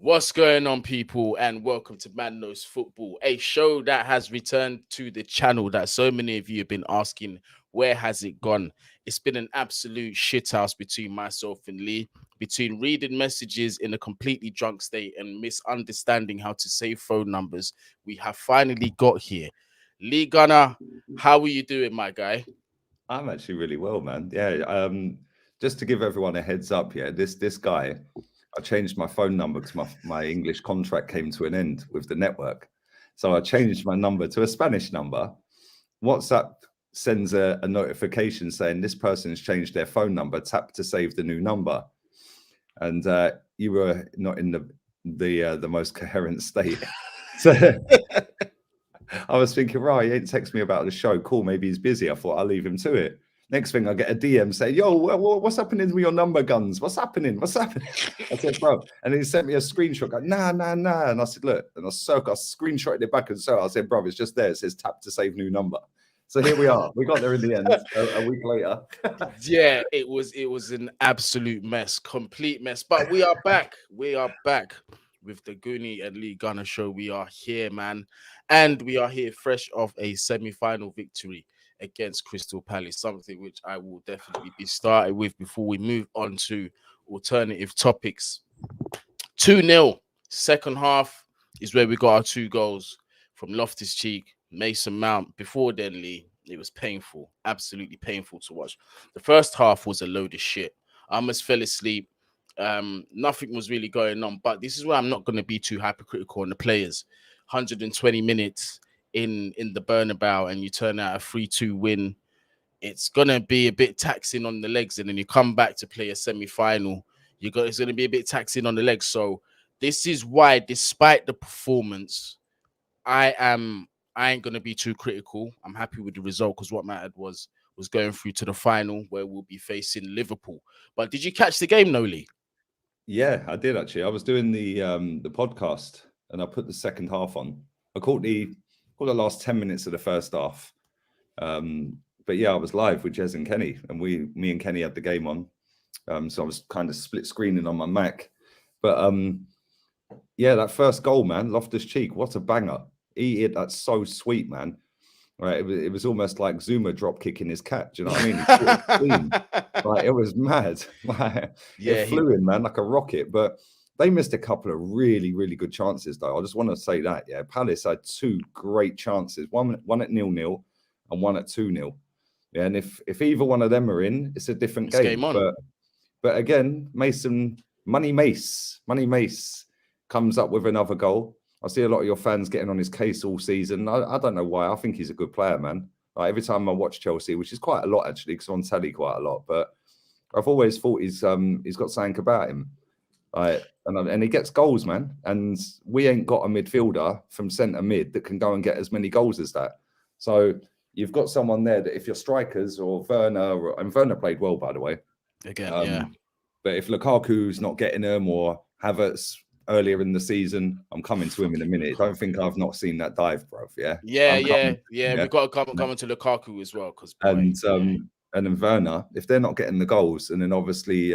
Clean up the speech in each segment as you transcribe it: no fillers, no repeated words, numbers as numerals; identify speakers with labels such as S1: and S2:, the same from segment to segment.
S1: What's going on, people, and welcome to Man Knows Football, a show that has returned to the channel that so many of you have been asking, where has it gone? It's been an absolute shithouse between myself and Lee, between reading messages in a completely drunk state and misunderstanding how to save phone numbers. We have finally got here. Lee Gunner, how are you doing, my guy?
S2: I'm actually really well, man. Yeah. Just to give everyone a heads up, this guy, I changed my phone number because my English contract came to an end with the network. So I changed my number to a Spanish number. WhatsApp sends a notification saying this person's changed their phone number. Tap to save the new number. And you were not in the most coherent state. So I was thinking, right, he ain't text me about the show. Cool, maybe he's busy. I thought I'll leave him to it. Next thing, I get a DM saying, yo, what's happening with your number guns? What's happening? What's happening? I said, bro. And he sent me a screenshot. Like, nah. And I said, look. And I screenshotted it back. And so I said, bro, it's just there. It says tap to save new number. So here we are. We got there in the end a week later.
S1: Yeah, it was an absolute mess, complete mess. But we are back. We are back with the Guni and Lee Gunner show. We are here, man. And we are here fresh off a semi-final victory against Crystal Palace, something which I will definitely be started with before we move on to alternative topics. 2-0. Second half is where we got our 2 goals from Loftus Cheek, Mason Mount. Before then, Lee, it was painful, absolutely painful to watch. The first half was a load of shit. I almost fell asleep. Nothing was really going on, but this is where I'm not going to be too hypercritical on the players. 120 minutes in the Bernabeu, and you turn out a 3-2 win. It's going to be a bit taxing on the legs, and then you come back to play a semi-final. It's going to be a bit taxing on the legs. So this is why, despite the performance, I ain't gonna be too critical. I'm happy with the result because what mattered was going through to the final where we'll be facing Liverpool. But did you catch the game, Noli?
S2: Yeah, I did actually. I was doing the podcast and I put the second half on. I caught the last 10 minutes of the first half. But yeah, I was live with Jez and Kenny, and me and Kenny had the game on. So I was kind of split screening on my Mac. But yeah, that first goal, man, Loftus Cheek, what a banger. That's so sweet, man. Right, it was almost like Zuma drop kicking his cat. Do you know what I mean? Like, it was mad. Like,
S1: Yeah,
S2: it flew in, man, like a rocket. But they missed a couple of really, really good chances, though. I just want to say that. Yeah, Palace had 2 great chances. One at 0-0 and one at 2-0. Yeah, and if either one of them are in, it's a different game. But again, Money Mace comes up with another goal. I see a lot of your fans getting on his case all season. I don't know why. I think he's a good player, man. Like, every time I watch Chelsea, which is quite a lot actually, because I'm on telly quite a lot, but I've always thought he's got something about him. And he gets goals, man. And we ain't got a midfielder from centre mid that can go and get as many goals as that. So you've got someone there that if you're strikers or Werner, and Werner played well, by the way.
S1: Again, yeah.
S2: But if Lukaku's not getting them or Havertz earlier in the season, I'm coming to him in a minute. Don't think I've not seen that dive, bruv. Yeah.
S1: We've got to come into Lukaku as well, because
S2: and then Werner, if they're not getting the goals, and then obviously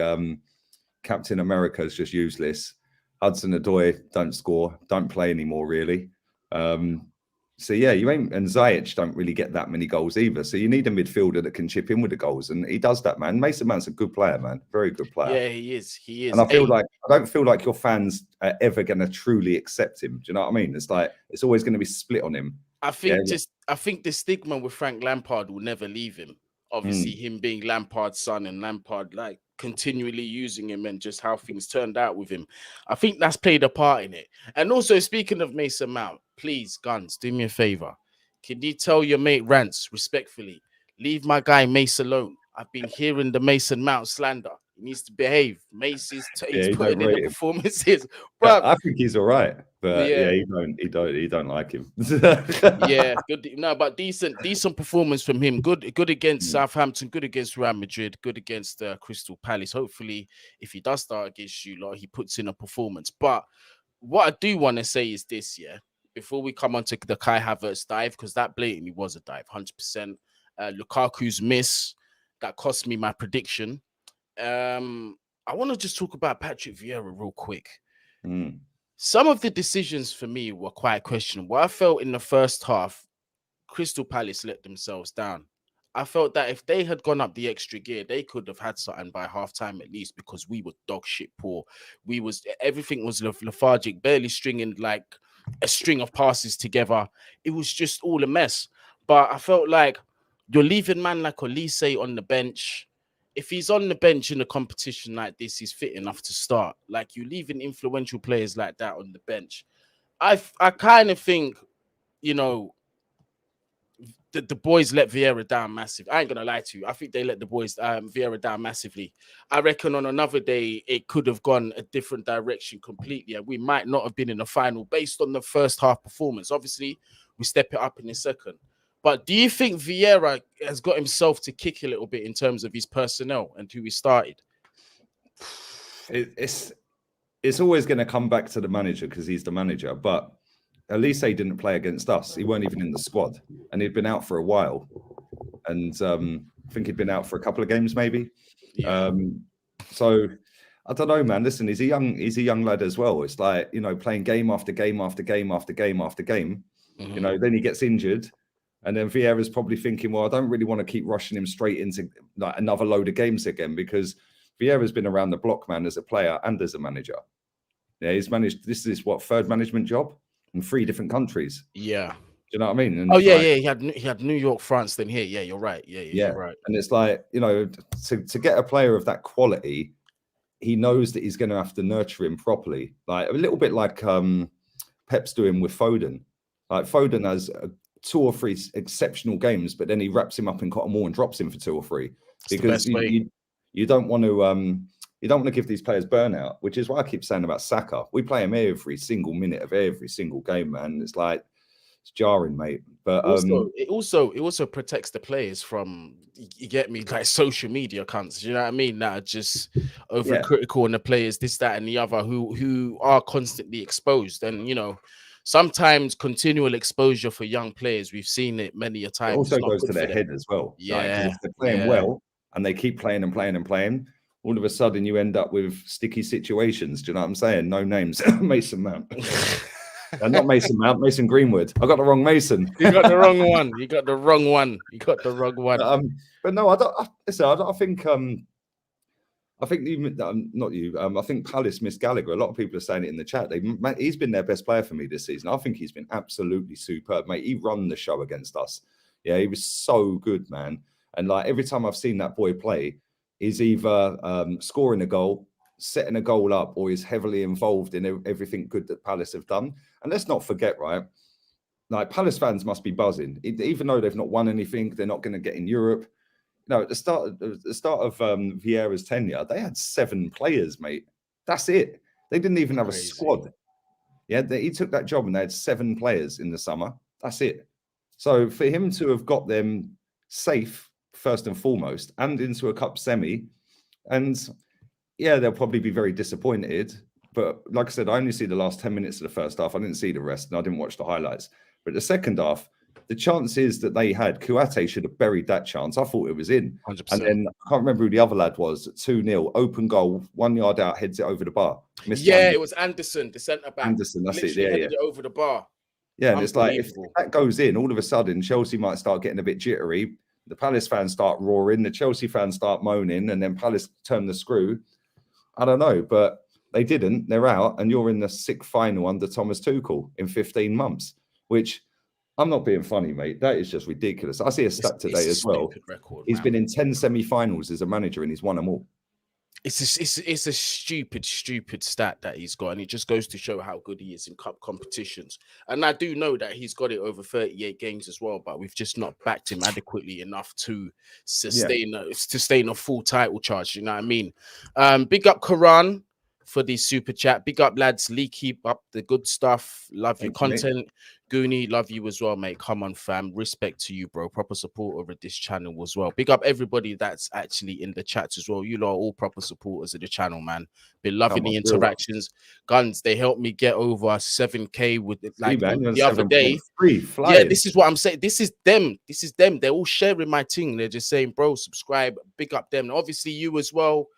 S2: Captain America is just useless. Hudson-Odoi don't score, don't play anymore really. So yeah, and Ziyech don't really get that many goals either. So you need a midfielder that can chip in with the goals, and he does that, man. Mason Mount's a good player, man. Very good player.
S1: Yeah, he is.
S2: And I don't feel like your fans are ever going to truly accept him. Do you know what I mean? It's like it's always going to be split on him.
S1: I think the stigma with Frank Lampard will never leave him. Obviously, him being Lampard's son and Lampard like continually using him and just how things turned out with him. I think that's played a part in it. And also, speaking of Mason Mount, please, Guns, do me a favor. Can you tell your mate Rants respectfully, leave my guy Mace alone? I've been hearing the Mason Mount slander. He needs to behave. Mace is he's putting in the performances.
S2: Bro, I think he's all right, but yeah, he don't like him.
S1: Yeah, good. No, but decent performance from him. Good against Southampton. Good against Real Madrid. Good against Crystal Palace. Hopefully, if he does start against you, like, he puts in a performance. But what I do want to say is this, yeah. Before we come on to the Kai Havertz dive, because that blatantly was a dive, 100%. Lukaku's miss that cost me my prediction. I want to just talk about Patrick Vieira real quick. Some of the decisions for me were quite questionable. I felt in the first half, Crystal Palace let themselves down. I felt that if they had gone up the extra gear, they could have had something by half time at least, because we were dog shit poor. Everything was lethargic, barely stringing like a string of passes together. It was just all a mess. But I felt like you're leaving man like Olise on the bench. If he's on the bench in a competition like this, he's fit enough to start. Like, you leaving influential players like that on the bench. I kind of think, you know, the boys let Vieira down massive. I ain't gonna lie to you. I think they let the boys Vieira down massively. I reckon on another day it could have gone a different direction completely, and we might not have been in the final based on the first half performance. Obviously, we step it up in the second. But do you think Vieira has got himself to kick a little bit in terms of his personnel and who he started?
S2: It's always going to come back to the manager because he's the manager, but Elise didn't play against us. He weren't even in the squad, and he'd been out for a while. And I think he'd been out for a couple of games, maybe.
S1: Yeah.
S2: So I don't know, man. Listen, he's a young lad as well. It's like, you know, playing game after game after game after game after game.
S1: Mm-hmm.
S2: You know, then he gets injured, and then Vieira's probably thinking, well, I don't really want to keep rushing him straight into like another load of games again, because Vieira's been around the block, man, as a player and as a manager. Yeah, he's managed. This is what, third management job in 3 different countries.
S1: Yeah.
S2: Do you know what I mean? And
S1: yeah. He had New York, France, then here. Yeah, you're right. Yeah, you're right.
S2: And it's like, you know, to get a player of that quality, he knows that he's going to have to nurture him properly. Like a little bit like Pep's doing with Foden. Like Foden has 2 or 3 exceptional games, but then he wraps him up in cotton wool and drops him for 2 or 3 because you don't want to. You don't want to give these players burnout, which is why I keep saying about Saka. We play him every single minute of every single game, man. It's like, it's jarring, mate. But
S1: it also protects the players from, you get me, like social media cunts. You know what I mean? That are just overcritical on the players, this, that, and the other, who are constantly exposed. And you know, sometimes continual exposure for young players, we've seen it many a time.
S2: It also goes to their head as well.
S1: Yeah,
S2: like, if they're playing well and they keep playing and playing and playing, all of a sudden you end up with sticky situations. Do you know what I'm saying? No names. Mason Mount. Not Mason Mount, Mason Greenwood. I got the wrong Mason.
S1: You got the wrong one.
S2: But no, I don't. I think. I think not you. I think Palace missed Gallagher. A lot of people are saying it in the chat. He's been their best player for me this season. I think he's been absolutely superb, mate. He run the show against us. Yeah, he was so good, man. And like every time I've seen that boy play, he's either scoring a goal, setting a goal up, or is heavily involved in everything good that Palace have done. And let's not forget, right? Like, Palace fans must be buzzing, even though they've not won anything. They're not going to get in Europe. No, at the start of Vieira's tenure, they had 7 players, mate. That's it. They didn't even have a squad. Yeah, he took that job and they had 7 players in the summer. That's it. So for him to have got them safe first and foremost, and into a cup semi, and yeah, they'll probably be very disappointed. But like I said, I only see the last 10 minutes of the first half. I didn't see the rest, and I didn't watch the highlights. But the second half, the chances that they had, Kouyaté should have buried that chance. I thought it was in.
S1: 100%.
S2: And then I can't remember who the other lad was. 2-0, open goal, 1 yard out, heads it over the bar.
S1: It was Anderson, the centre back.
S2: Anderson, that's it.
S1: Headed it over the bar.
S2: Yeah, and it's like, if that goes in, all of a sudden Chelsea might start getting a bit jittery. The Palace fans start roaring, the Chelsea fans start moaning, and then Palace turn the screw. I don't know, but they didn't. They're out, and you're in the 6th final under Thomas Tuchel in 15 months, which, I'm not being funny, mate. That is just ridiculous. I see a stat today as well. He's been in 10 semi-finals as a manager, and he's won them all.
S1: It's a stupid stat that he's got, and it just goes to show how good he is in cup competitions. And I do know that he's got it over 38 games as well, but we've just not backed him adequately enough to sustain a full title charge. You know what I mean? Big up Karan for the super chat. Big up, lads. Lee, keep up the good stuff. Love your content. Mate. Goonie, love you as well, mate. Come on, fam. Respect to you, bro. Proper supporter of this channel as well. Big up everybody that's actually in the chats as well. You lot are all proper supporters of the channel, man. Been loving the interactions. Guns, they helped me get over 7K with it, like the other day. Yeah, this is what I'm saying. This is them. They're all sharing my thing. They're just saying, bro, subscribe. Big up them. Obviously, you as well.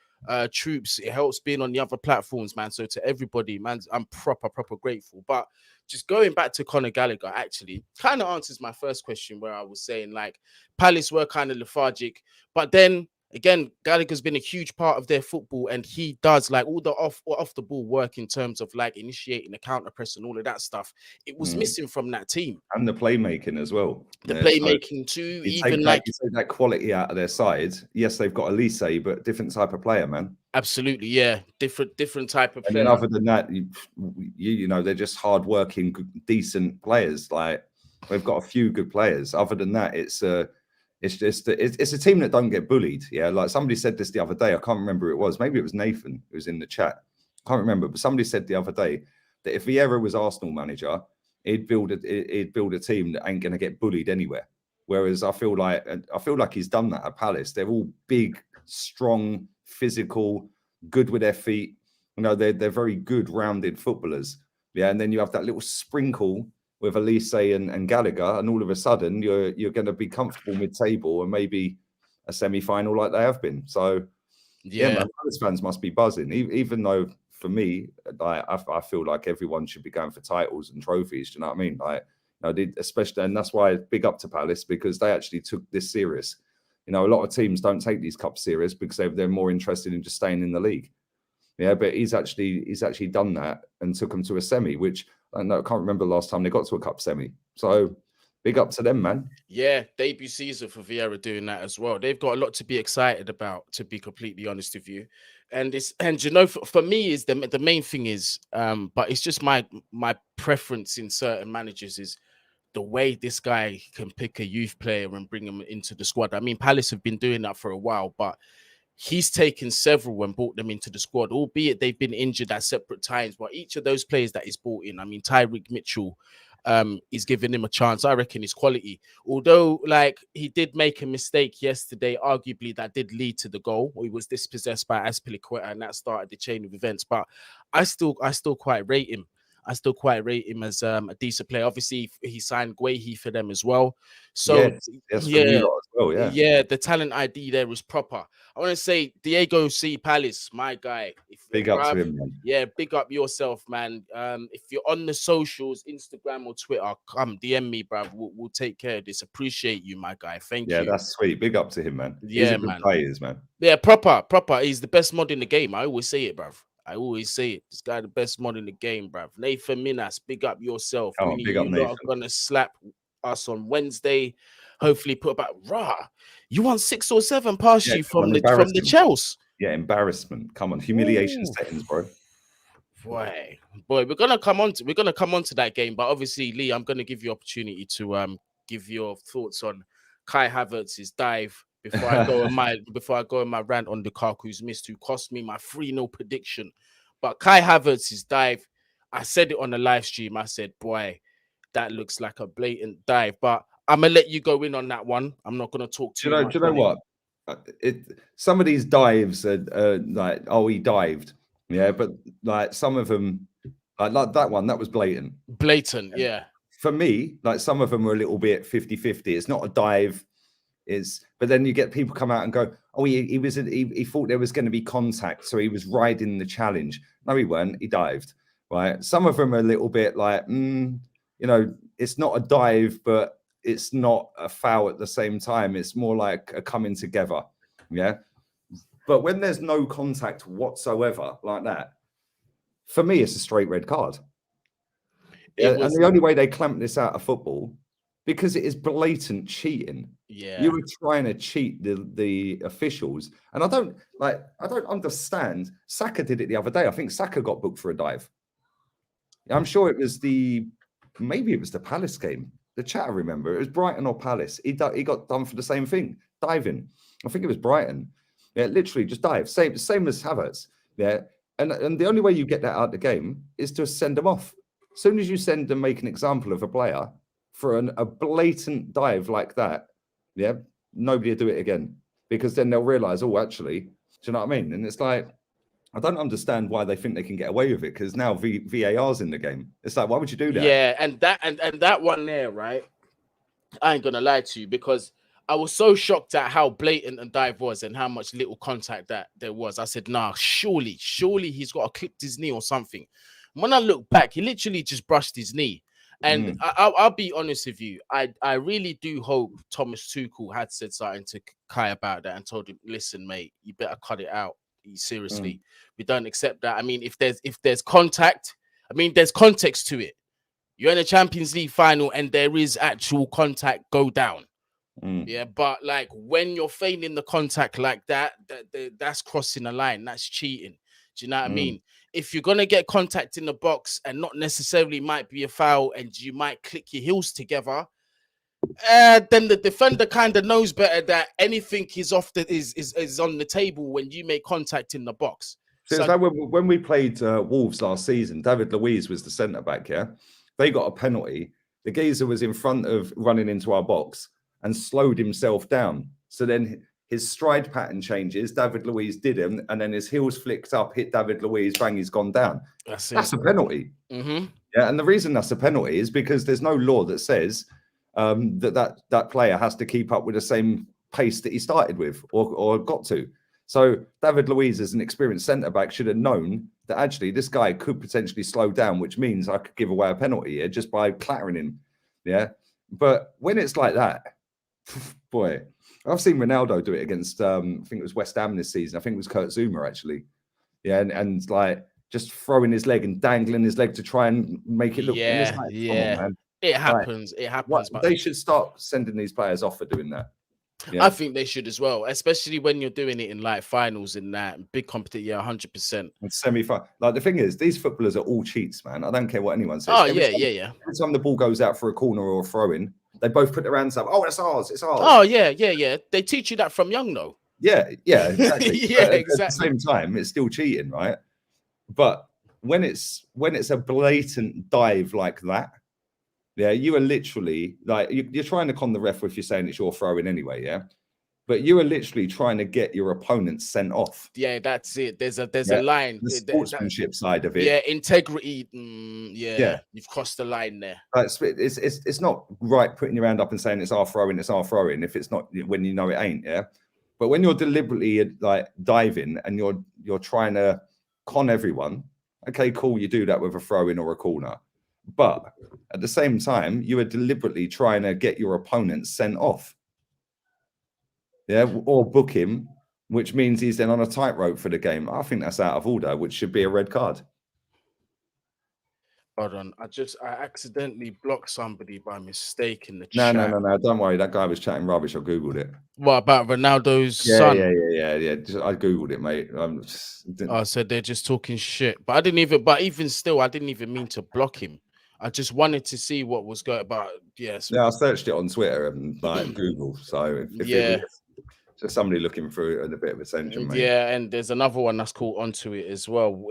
S1: troops. It helps being on the other platforms, man. So to everybody, man, I'm proper grateful. But just going back to Conor Gallagher, actually kind of answers my first question where I was saying like Palace were kind of lethargic, but then again, Gallagher's been a huge part of their football, and he does like all the off the ball work in terms of like initiating the counter press and all of that stuff. It was missing from that team,
S2: and the playmaking as well.
S1: the playmaking too. Even like
S2: you take that quality out of their side. Yes, they've got Elise, but different type of player, man.
S1: Absolutely, yeah, different type of
S2: and
S1: player.
S2: Then other than that, you know, they're just hardworking, decent players. Like we've got a few good players. Other than that, it's just it's a team that don't get bullied. Yeah, like somebody said this the other day. I can't remember who it was. Maybe it was Nathan who was in the chat. I can't remember, but somebody said the other day that if Vieira was Arsenal manager, he'd build a team that ain't gonna get bullied anywhere. Whereas I feel like he's done that at Palace. They're all big, strong, physical, good with their feet. You know, they're very good, rounded footballers. Yeah, and then you have that little sprinkle with Elise and Gallagher, and all of a sudden you're going to be comfortable mid-table and maybe a semi-final like they have been. So yeah, man, Palace fans must be buzzing. Even though for me, I feel like everyone should be going for titles and trophies. Do you know what I mean? Like, you know, especially, and that's why big up to Palace, because they actually took this serious. You know, a lot of teams don't take these cups serious because they're more interested in just staying in the league. Yeah, but he's actually done that and took them to a semi, which I can't remember the last time they got to a cup semi. So big up to them, man.
S1: Yeah, debut season for Vieira doing that as well. They've got a lot to be excited about, to be completely honest with you. And you know, for me is the main thing is, but it's just my preference in certain managers is the way this guy can pick a youth player and bring him into the squad. I mean, Palace have been doing that for a while, but he's taken several and brought them into the squad, albeit they've been injured at separate times. But each of those players that he's brought in, I mean, Tyreek Mitchell, is giving him a chance. I reckon his quality. Although, like, he did make a mistake yesterday, arguably that did lead to the goal. He was dispossessed by Azpilicueta, and that started the chain of events. But I still quite rate him. I still quite rate him as a decent player. Obviously, he signed Guehi for them as well. So yeah, the talent ID there was proper. I want to say Diego C. Palace, my guy.
S2: Big up to him, man.
S1: Yeah, big up yourself, man. If you're on the socials, Instagram or Twitter, come DM me, bruv. We'll take care of this. Appreciate you, my guy. Thank you.
S2: Yeah, that's sweet. Big up to him, man.
S1: Yeah,
S2: he's a good player, man.
S1: Yeah, proper. He's the best mod in the game. I always say it, bruv. I always say it. This guy, the best mod in the game, bruv. Nathan Minas, big up yourself.
S2: Big up, Nathan.
S1: Are gonna slap us on Wednesday. Hopefully, put about You won 6 or 7 past you from the Chelsea.
S2: Yeah, embarrassment. Come on, humiliation settings, bro.
S1: Boy, we're gonna come on to that game, but obviously, Lee, I'm gonna give you opportunity to give your thoughts on Kai Havertz's dive before I go on my rant on Lukaku's miss, who cost me my 3-0 prediction. But Kai Havertz's dive, I said it on the live stream. I said, boy, that looks like a blatant dive. But I'm gonna let you go in on that one. I'm not gonna talk too much.
S2: Do you know what? Some of these dives are like, oh, he dived. Yeah, but like some of them, like that one, that was blatant.
S1: Blatant, yeah.
S2: For me, like some of them were a little bit 50-50. It's not a dive. But then you get people come out and go, oh, he thought there was going to be contact, so he was riding the challenge. No, he weren't. He dived. Right. Some of them are a little bit like, you know, it's not a dive, but it's not a foul at the same time. It's more like a coming together. Yeah. But when there's no contact whatsoever like that, for me, it's a straight red card. And the only way they clamp this out of football, because it is blatant cheating.
S1: Yeah,
S2: you were trying to cheat the officials, and I don't understand. Saka did it the other day. I think Saka got booked for a dive. I'm sure it was maybe it was the Palace game. The chat, I remember it was Brighton or Palace. He got done for the same thing, diving. I think it was Brighton. Yeah, literally just dive. Same as Havertz. Yeah, and the only way you get that out of the game is to send them off. As soon as you send and make an example of a player for a blatant dive like that, yeah, nobody will do it again, because then they'll realize, oh, actually, do you know what I mean? And it's like, I don't understand why they think they can get away with it, because now VAR's in the game. It's like, why would you do that?
S1: Yeah, and that one there, right? I ain't gonna lie to you, because I was so shocked at how blatant the dive was and how much little contact that there was. I said, nah, surely he's got to clip his knee or something. When I look back, he literally just brushed his knee. And I'll be honest with you, I really do hope Thomas Tuchel had said something to Kai about that and told him, listen, mate, you better cut it out. Seriously, we don't accept that. I mean, if there's contact, I mean, there's context to it. You're in a Champions League final and there is actual contact, go down. Yeah, but like when you're feigning the contact like that's crossing the line. That's cheating. Do you know what I mean? If you're gonna get contact in the box and not necessarily might be a foul, and you might click your heels together, then the defender kind of knows better that anything is is on the table when you make contact in the box.
S2: So it's like when we played Wolves last season, David Luiz was the centre back. Yeah, they got a penalty. The geezer was in front of running into our box and slowed himself down. So then his stride pattern changes. David Luiz didn't, and then his heels flicked up, hit David Luiz, bang, he's gone down. That's a penalty. Yeah, and the reason that's a penalty is because there's no law that says that player has to keep up with the same pace that he started with or got to. So David Luiz, as an experienced centre-back, should have known that actually this guy could potentially slow down, which means I could give away a penalty here just by clattering him. Yeah, but when it's like that, boy, I've seen Ronaldo do it against, I think it was West Ham this season. I think it was Kurt Zouma, actually. Yeah, and like just throwing his leg and dangling his leg to try and make it look.
S1: Yeah,
S2: like,
S1: yeah.
S2: Come on, man.
S1: It happens. It happens.
S2: But they should start sending these players off for doing that.
S1: Yeah. I think they should as well, especially when you're doing it in like finals and that big competition. Yeah, 100%.
S2: And semi-final. Like the thing is, these footballers are all cheats, man. I don't care what anyone says.
S1: Oh, every
S2: time the ball goes out for a corner or a throw-in, they both put their hands up. Oh, it's ours. It's ours.
S1: Oh, yeah. They teach you that from young, though.
S2: Yeah, exactly.
S1: Exactly.
S2: At the same time, it's still cheating, right? But when it's a blatant dive like that, yeah, you are literally like you're trying to con the ref if you're saying it's your throw-in anyway, yeah. But you are literally trying to get your opponent sent off.
S1: Yeah, that's it. There's a line.
S2: The sportsmanship side of it.
S1: Yeah, integrity. You've crossed the line there.
S2: It's not right putting your hand up and saying it's our throw-in, if it's not when you know it ain't, yeah. But when you're deliberately like diving and you're trying to con everyone, okay, cool, you do that with a throw-in or a corner. But at the same time, you are deliberately trying to get your opponent sent off. Yeah, or book him, which means he's then on a tightrope for the game. I think that's out of order, which should be a red card.
S1: Hold on. I accidentally blocked somebody by mistake in the chat.
S2: No. Don't worry. That guy was chatting rubbish. I Googled it.
S1: What about Ronaldo's son?
S2: Yeah. I Googled it, mate.
S1: So they're just talking shit. But even still, I didn't even mean to block him. I just wanted to see what was going about. Yes.
S2: Yeah, I searched it on Twitter and like Google. So if it was just somebody looking for a bit of attention, mate.
S1: Yeah, and there's another one that's caught onto it as well.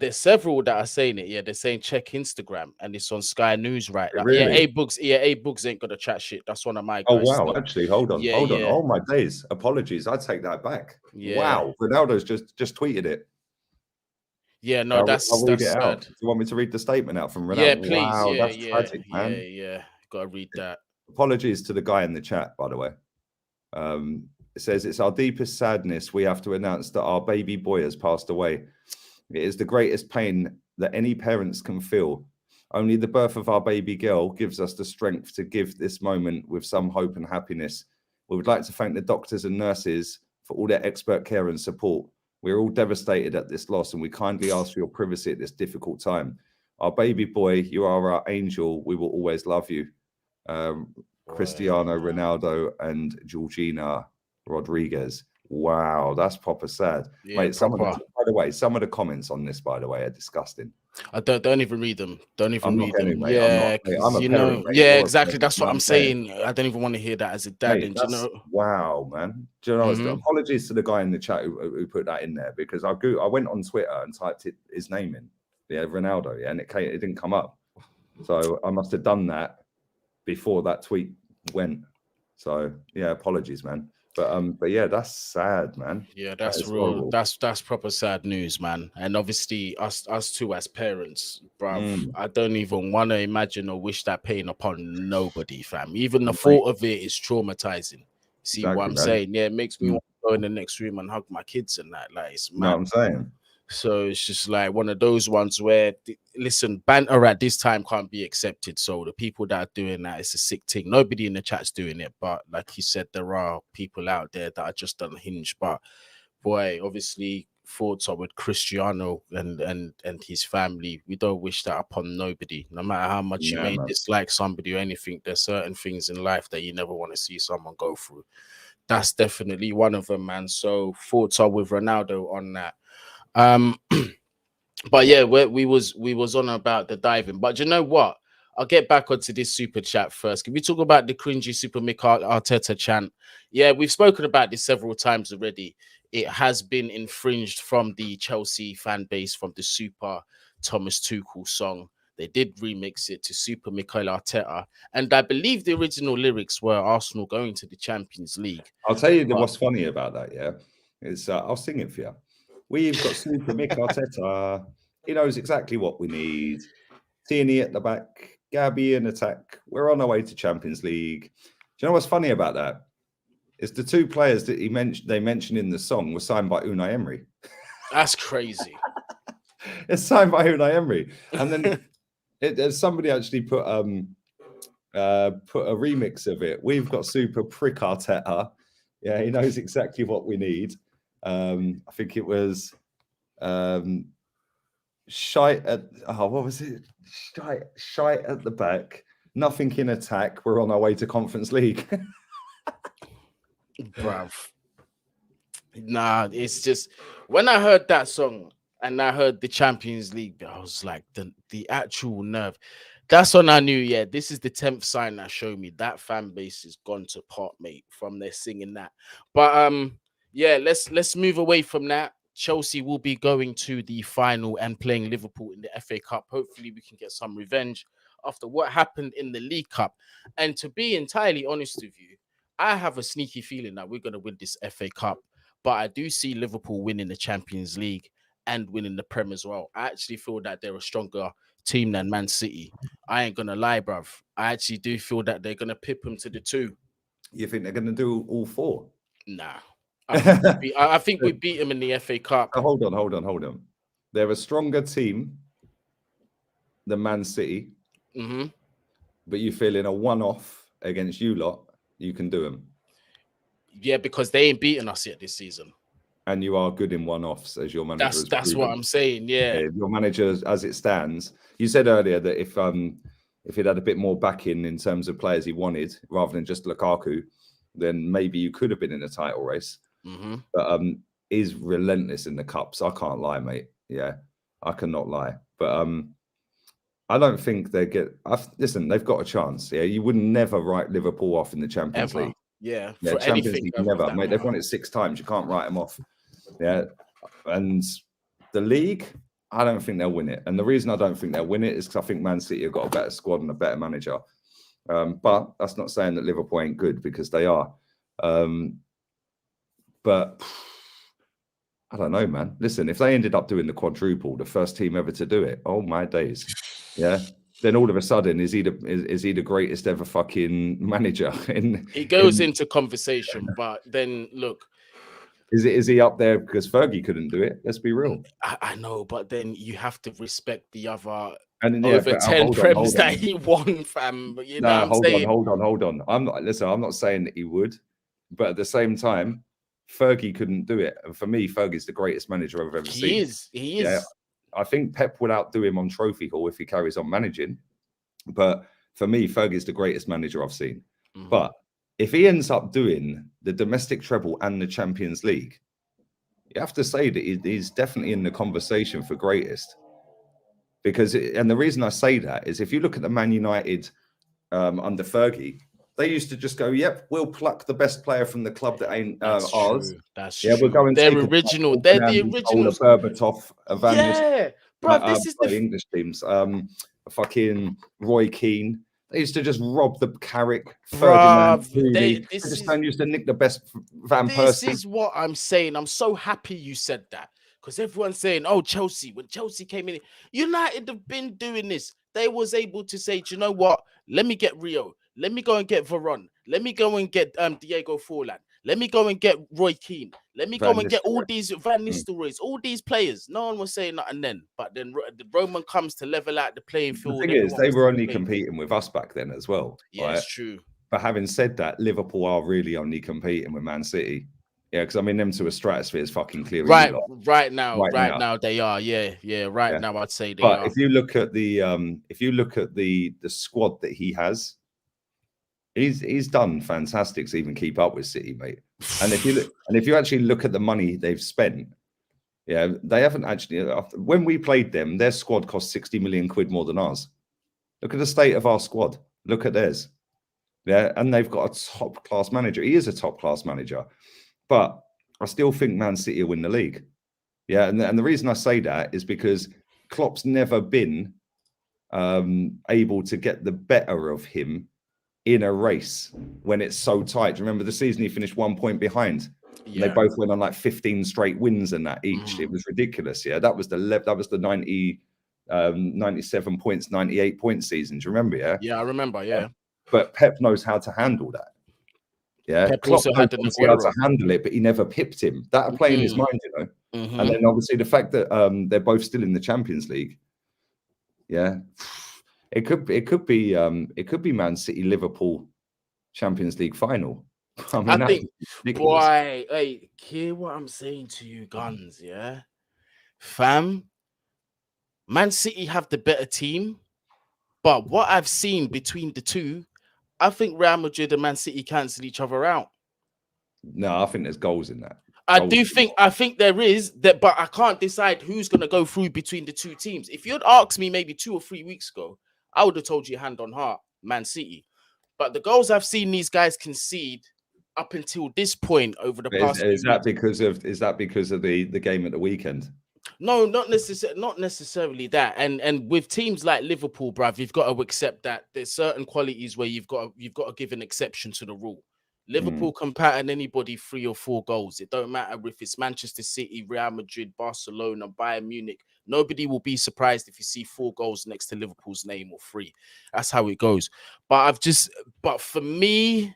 S1: There's several that are saying it. Yeah, they're saying check Instagram, and it's on Sky News, right? Like,
S2: really?
S1: Yeah, A Books ain't gonna chat shit. That's one of my guys.
S2: Oh wow, actually, hold on. Oh my days, apologies. I take that back. Yeah. Wow, Ronaldo's just tweeted it.
S1: Yeah, no,
S2: I'll read it out. Do you want me to read the statement out from Ronaldo?
S1: Yeah, please.
S2: Wow, that's tragic, man.
S1: Yeah, gotta read that.
S2: Apologies to the guy in the chat, by the way. It says it's our deepest sadness. We have to announce that our baby boy has passed away. It is the greatest pain that any parents can feel. Only the birth of our baby girl gives us the strength to give this moment with some hope and happiness. We would like to thank the doctors and nurses for all their expert care and support. We're all devastated at this loss, and we kindly ask for your privacy at this difficult time. Our baby boy, you are our angel. We will always love you. Cristiano Ronaldo and Georgina Rodriguez. Wow, that's proper sad.
S1: Yeah,
S2: mate, by the way, some of the comments on this, by the way, are disgusting.
S1: I don't even read them. Don't even read them.
S2: Mate.
S1: Yeah,
S2: I'm parent, mate.
S1: Yeah, exactly. That's what I'm saying. I don't even want to hear that as a dad.
S2: Mate, wow, man. Do you know? Apologies to the guy in the chat who put that in there, because I went on Twitter and typed his name in, Ronaldo, and it didn't come up. So I must have done that before that tweet went. So yeah, apologies, man. But yeah, that's sad, man.
S1: Yeah,
S2: That
S1: that's
S2: is
S1: real.
S2: horrible.
S1: That's proper sad news, man. And obviously, us two as parents, bruv,
S2: Mm,
S1: I don't even want to imagine or wish that pain upon nobody, fam. Even the
S2: mate,
S1: thought of it is traumatizing. See what
S2: exactly,
S1: I'm
S2: man.
S1: saying? Yeah, it makes me
S2: Mm,
S1: want to go in the next room and hug my kids and that. Like, it's
S2: know
S1: mad.
S2: what I'm saying?
S1: So it's just like one of those ones where, listen, banter at this time can't be accepted. So the people that are doing that, it's a sick thing. Nobody in the chat's doing it, but like you said, there are people out there that are just unhinged. But boy, obviously, thoughts are with Cristiano and his family. We don't wish that upon nobody. No matter how much you
S2: Yeah,
S1: may
S2: man.
S1: dislike somebody or anything, there's certain things in life that you never want to see someone go through. That's definitely one of them, man. So thoughts are with Ronaldo on that. Um, but yeah, we was on about the diving. But you know what? I'll get back onto this super chat first. Can we talk about the cringy Super Mick Arteta chant? Yeah, we've spoken about this several times already. It has been infringed from the Chelsea fan base from the Super Thomas Tuchel song. They did remix it to Super Mikel Arteta, and I believe the original lyrics were Arsenal going to the Champions League.
S2: I'll tell you
S1: But
S2: what's funny about that. Yeah, is I'll sing it for you. We've got Super Mick Arteta. He knows exactly what we need. Tierney at the back, Gabby in attack. We're on our way to Champions League. Do you know what's funny about that? It's the two players that they mentioned in the song were signed by Unai Emery.
S1: that's crazy.
S2: It's signed by Unai Emery, and then somebody actually put a remix of it. We've got Super Prick Arteta. Yeah, he knows exactly what we need. I think it was shite at what was it? Shite at the back. Nothing in attack. We're on our way to Conference League.
S1: Bruv. Nah, it's just when I heard that song and I heard the Champions League, I was like, the actual nerve. That's when I knew, yeah, this is the 10th sign that showed me that fan base is gone to pot, mate, from their singing that. But yeah, let's move away from that. Chelsea will be going to the final and playing Liverpool in the FA Cup. Hopefully, we can get some revenge after what happened in the League Cup. And to be entirely honest with you, I have a sneaky feeling that we're going to win this FA Cup, but I do see Liverpool winning the Champions League and winning the Prem as well. I actually feel that they're a stronger team than Man City. I ain't gonna lie, bruv. I actually do feel that they're gonna pip them to the two.
S2: You think they're going to do all four?
S1: Nah, I think we beat them in the FA Cup.
S2: Oh, hold on. They're a stronger team than Man City, but you feel in a one-off against you lot, you can do them.
S1: Yeah, because they ain't beaten us yet this season.
S2: And you are good in one-offs, as your manager.
S1: That's what I'm saying. Yeah.
S2: Your manager, as it stands, you said earlier that if he'd had a bit more backing in terms of players he wanted, rather than just Lukaku, then maybe you could have been in a title race. But he's relentless in the cups. I can't lie, mate. Yeah, I cannot lie. But I don't think listen, they've got a chance. Yeah, you would never write Liverpool off in the Champions League.
S1: Yeah,
S2: Yeah,
S1: for
S2: Champions
S1: anything,
S2: League, never, mate. They've won it 6 times. You can't write them off. Yeah, and the league, I don't think they'll win it. And the reason I don't think they'll win it is because I think Man City have got a better squad and a better manager. But that's not saying that Liverpool ain't good, because they are. But I don't know, man. Listen, if they ended up doing the quadruple, the first team ever to do it, oh my days, yeah. Then all of a sudden, is he the greatest ever fucking manager?
S1: He goes into conversation, but then look,
S2: is he up there because Fergie couldn't do it? Let's be real.
S1: I know, but then you have to respect the other
S2: and
S1: over 10 prems that he won, fam. You know what I'm saying?
S2: Hold on. I'm not saying that he would, but at the same time, Fergie couldn't do it. And for me, Fergie's the greatest manager I've ever seen.
S1: He is. Yeah,
S2: I think Pep would outdo him on Trophy Hall if he carries on managing. But for me, Fergie's the greatest manager I've seen. But if he ends up doing the domestic treble and the Champions League, you have to say that he's definitely in the conversation for greatest. Because, and the reason I say that is if you look at the Man United under Fergie, they used to just go, "Yep, we'll pluck the best player from the club that ain't ours."
S1: True. That's true.
S2: We'll go and
S1: they're
S2: take
S1: original. They're the original.
S2: Berbatov,
S1: Yeah, bro. This is the
S2: English teams. Fucking Roy Keane. They used to just rob the Carrick, Ferdinand,
S1: Bruv,
S2: Rooney.
S1: this is
S2: Huddersfield used to nick the best Van
S1: this
S2: Persie.
S1: is what I'm saying. I'm so happy you said that because everyone's saying, "Oh, Chelsea." When Chelsea came in, United have been doing this. They was able to say, "Do you know what? Let me get Rio. Let me go and get Varane. Let me go and get Diego Forlan. Let me go and get Roy Keane. Let me go
S2: Van
S1: and get all
S2: Nistelrooy.
S1: these Van
S2: Mm.
S1: Nistelrooys, all these players." No one was saying nothing then, but then the Roman comes to level out the playing
S2: The
S1: field.
S2: thing is,
S1: Everyone
S2: they
S1: was
S2: were
S1: taking
S2: only
S1: pain.
S2: competing with us back then as well,
S1: Yeah,
S2: right?
S1: it's true.
S2: But having said that, Liverpool are really only competing with Man City. Yeah, because I mean, them to a stratosphere is fucking clear of you
S1: Right,
S2: lot
S1: right now,
S2: right
S1: right
S2: now.
S1: now they are. Yeah. Right
S2: Yeah.
S1: now, I'd say they
S2: But
S1: are.
S2: if you look at the squad that he has, he's done fantastic to even keep up with City, mate. And if you actually look at the money they've spent, yeah, they haven't actually. When we played them, their squad cost 60 million quid more than ours. Look at the state of our squad. Look at theirs. Yeah, and they've got a top class manager. He is a top class manager, but I still think Man City will win the league. Yeah, and the reason I say that is because Klopp's never been able to get the better of him in a race when it's so tight. Remember the season he finished 1 point behind, and they
S1: Yeah.
S2: both went on like 15 straight wins and that each.
S1: Mhm.
S2: It was ridiculous. Yeah, that was the 97 points, 98 point season. Do you remember? Yeah,
S1: Yeah, I remember. Yeah.
S2: but Pep knows how to handle that. Yeah,
S1: Pep
S2: Klopp
S1: also
S2: knows
S1: had an
S2: obviously how to
S1: Aguero.
S2: handle it, but he never pipped him. That'll play in his mind, you know. And
S1: Mm-hmm.
S2: then obviously the fact that they're both still in the Champions League, yeah, it could be Man City Liverpool Champions League final. I
S1: I
S2: mean that's
S1: think,
S2: ridiculous.
S1: boy, hey, hear what I'm saying to you, guns, yeah? Fam, Man City have the better team, but what I've seen between the two, I think Real Madrid and Man City cancel each other out.
S2: No, I think there's goals in that.
S1: I
S2: Goals.
S1: do think there is that, but I can't decide who's gonna go through between the two teams. If you'd asked me maybe 2 or 3 weeks ago, I would have told you hand on heart, Man City. But the goals I've seen these guys concede up until this point over the
S2: Is,
S1: past few
S2: is that
S1: weeks.
S2: because of the game at the weekend?
S1: No, not necessarily that. And with teams like Liverpool, bruv, you've got to accept that there's certain qualities where you've got to give an exception to the rule.
S2: Mm.
S1: Liverpool can pattern anybody 3 or 4 goals. It don't matter if it's Manchester City, Real Madrid, Barcelona, Bayern Munich. Nobody will be surprised if you see 4 goals next to Liverpool's name or 3. That's how it goes. But for me,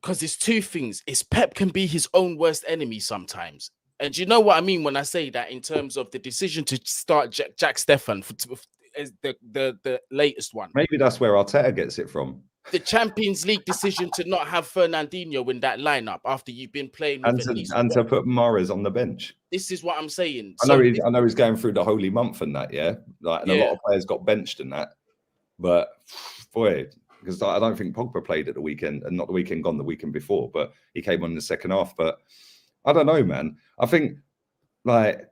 S1: because it's 2 things. It's Pep can be his own worst enemy sometimes. And you know what I mean when I say that in terms of the decision to start Jack Stefan as the latest one.
S2: Maybe that's where Arteta gets it from.
S1: The Champions League decision to not have Fernandinho in that lineup after you've been playing with at least
S2: And
S1: one.
S2: to put Mahrez on the bench.
S1: This is what I'm saying.
S2: I know
S1: So
S2: I know he's going through the holy month and that, yeah. Like, and a
S1: yeah,
S2: lot of players got benched in that. But boy, because I don't think Pogba played at the weekend, and not the weekend gone, the weekend before, but he came on in the second half. But I don't know, man. I think like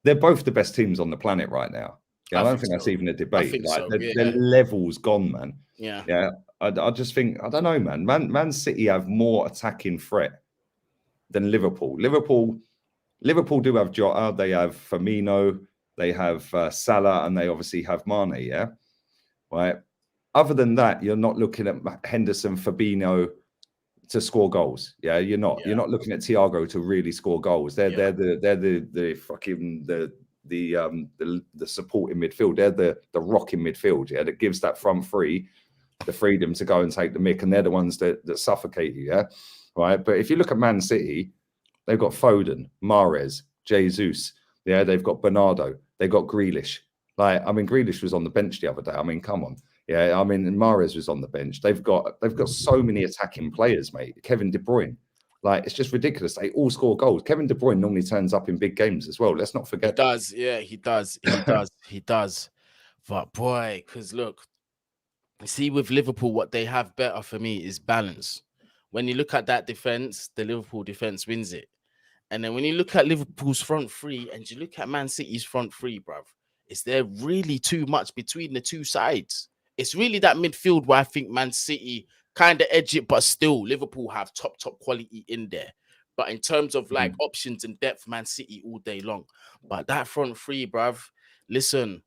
S2: they're both the best teams on the planet right now. Yeah,
S1: I
S2: I don't
S1: think
S2: think that's
S1: so.
S2: even a
S1: I
S2: debate.
S1: think
S2: Like
S1: so.
S2: their
S1: Yeah,
S2: level's gone, man.
S1: yeah,
S2: Yeah. I just think I don't know, man. Man City have more attacking threat than Liverpool. Liverpool do have Jota, they have Firmino, they have Salah, and they obviously have Mane. Yeah, right. Other than that, you're not looking at Henderson, Fabinho to score goals. Yeah, you're not. You're
S1: yeah,
S2: not looking at Thiago to really score goals. They're
S1: yeah.
S2: the fucking the support in midfield. They're the rock in midfield. Yeah, that gives that front three the freedom to go and take the mick, and they're the ones that suffocate you. Yeah, right. But if you look at Man City, they've got Foden, Mahrez, Jesus. Yeah, they've got Bernardo. They've got Grealish. Like, I mean, Grealish was on the bench the other day. I mean, come on. Yeah, I mean, Mahrez was on the bench. They've got so many attacking players, mate. Kevin De Bruyne. Like, it's just ridiculous. They all score goals. Kevin De Bruyne normally turns up in big games as well. Let's not
S1: He
S2: forget that.
S1: does. Yeah, he does. He does. He does. But boy, because look, see with Liverpool, what they have better for me is balance. When you look at that defense, the Liverpool defense wins it. And then when you look at Liverpool's front three and you look at Man City's front three, bruv, is there really too much between the two sides? It's really that midfield where I think Man City kind of edge it, but still Liverpool have top quality in there. But in terms of like options and depth, Man City all day long. But that front three, bruv, listen,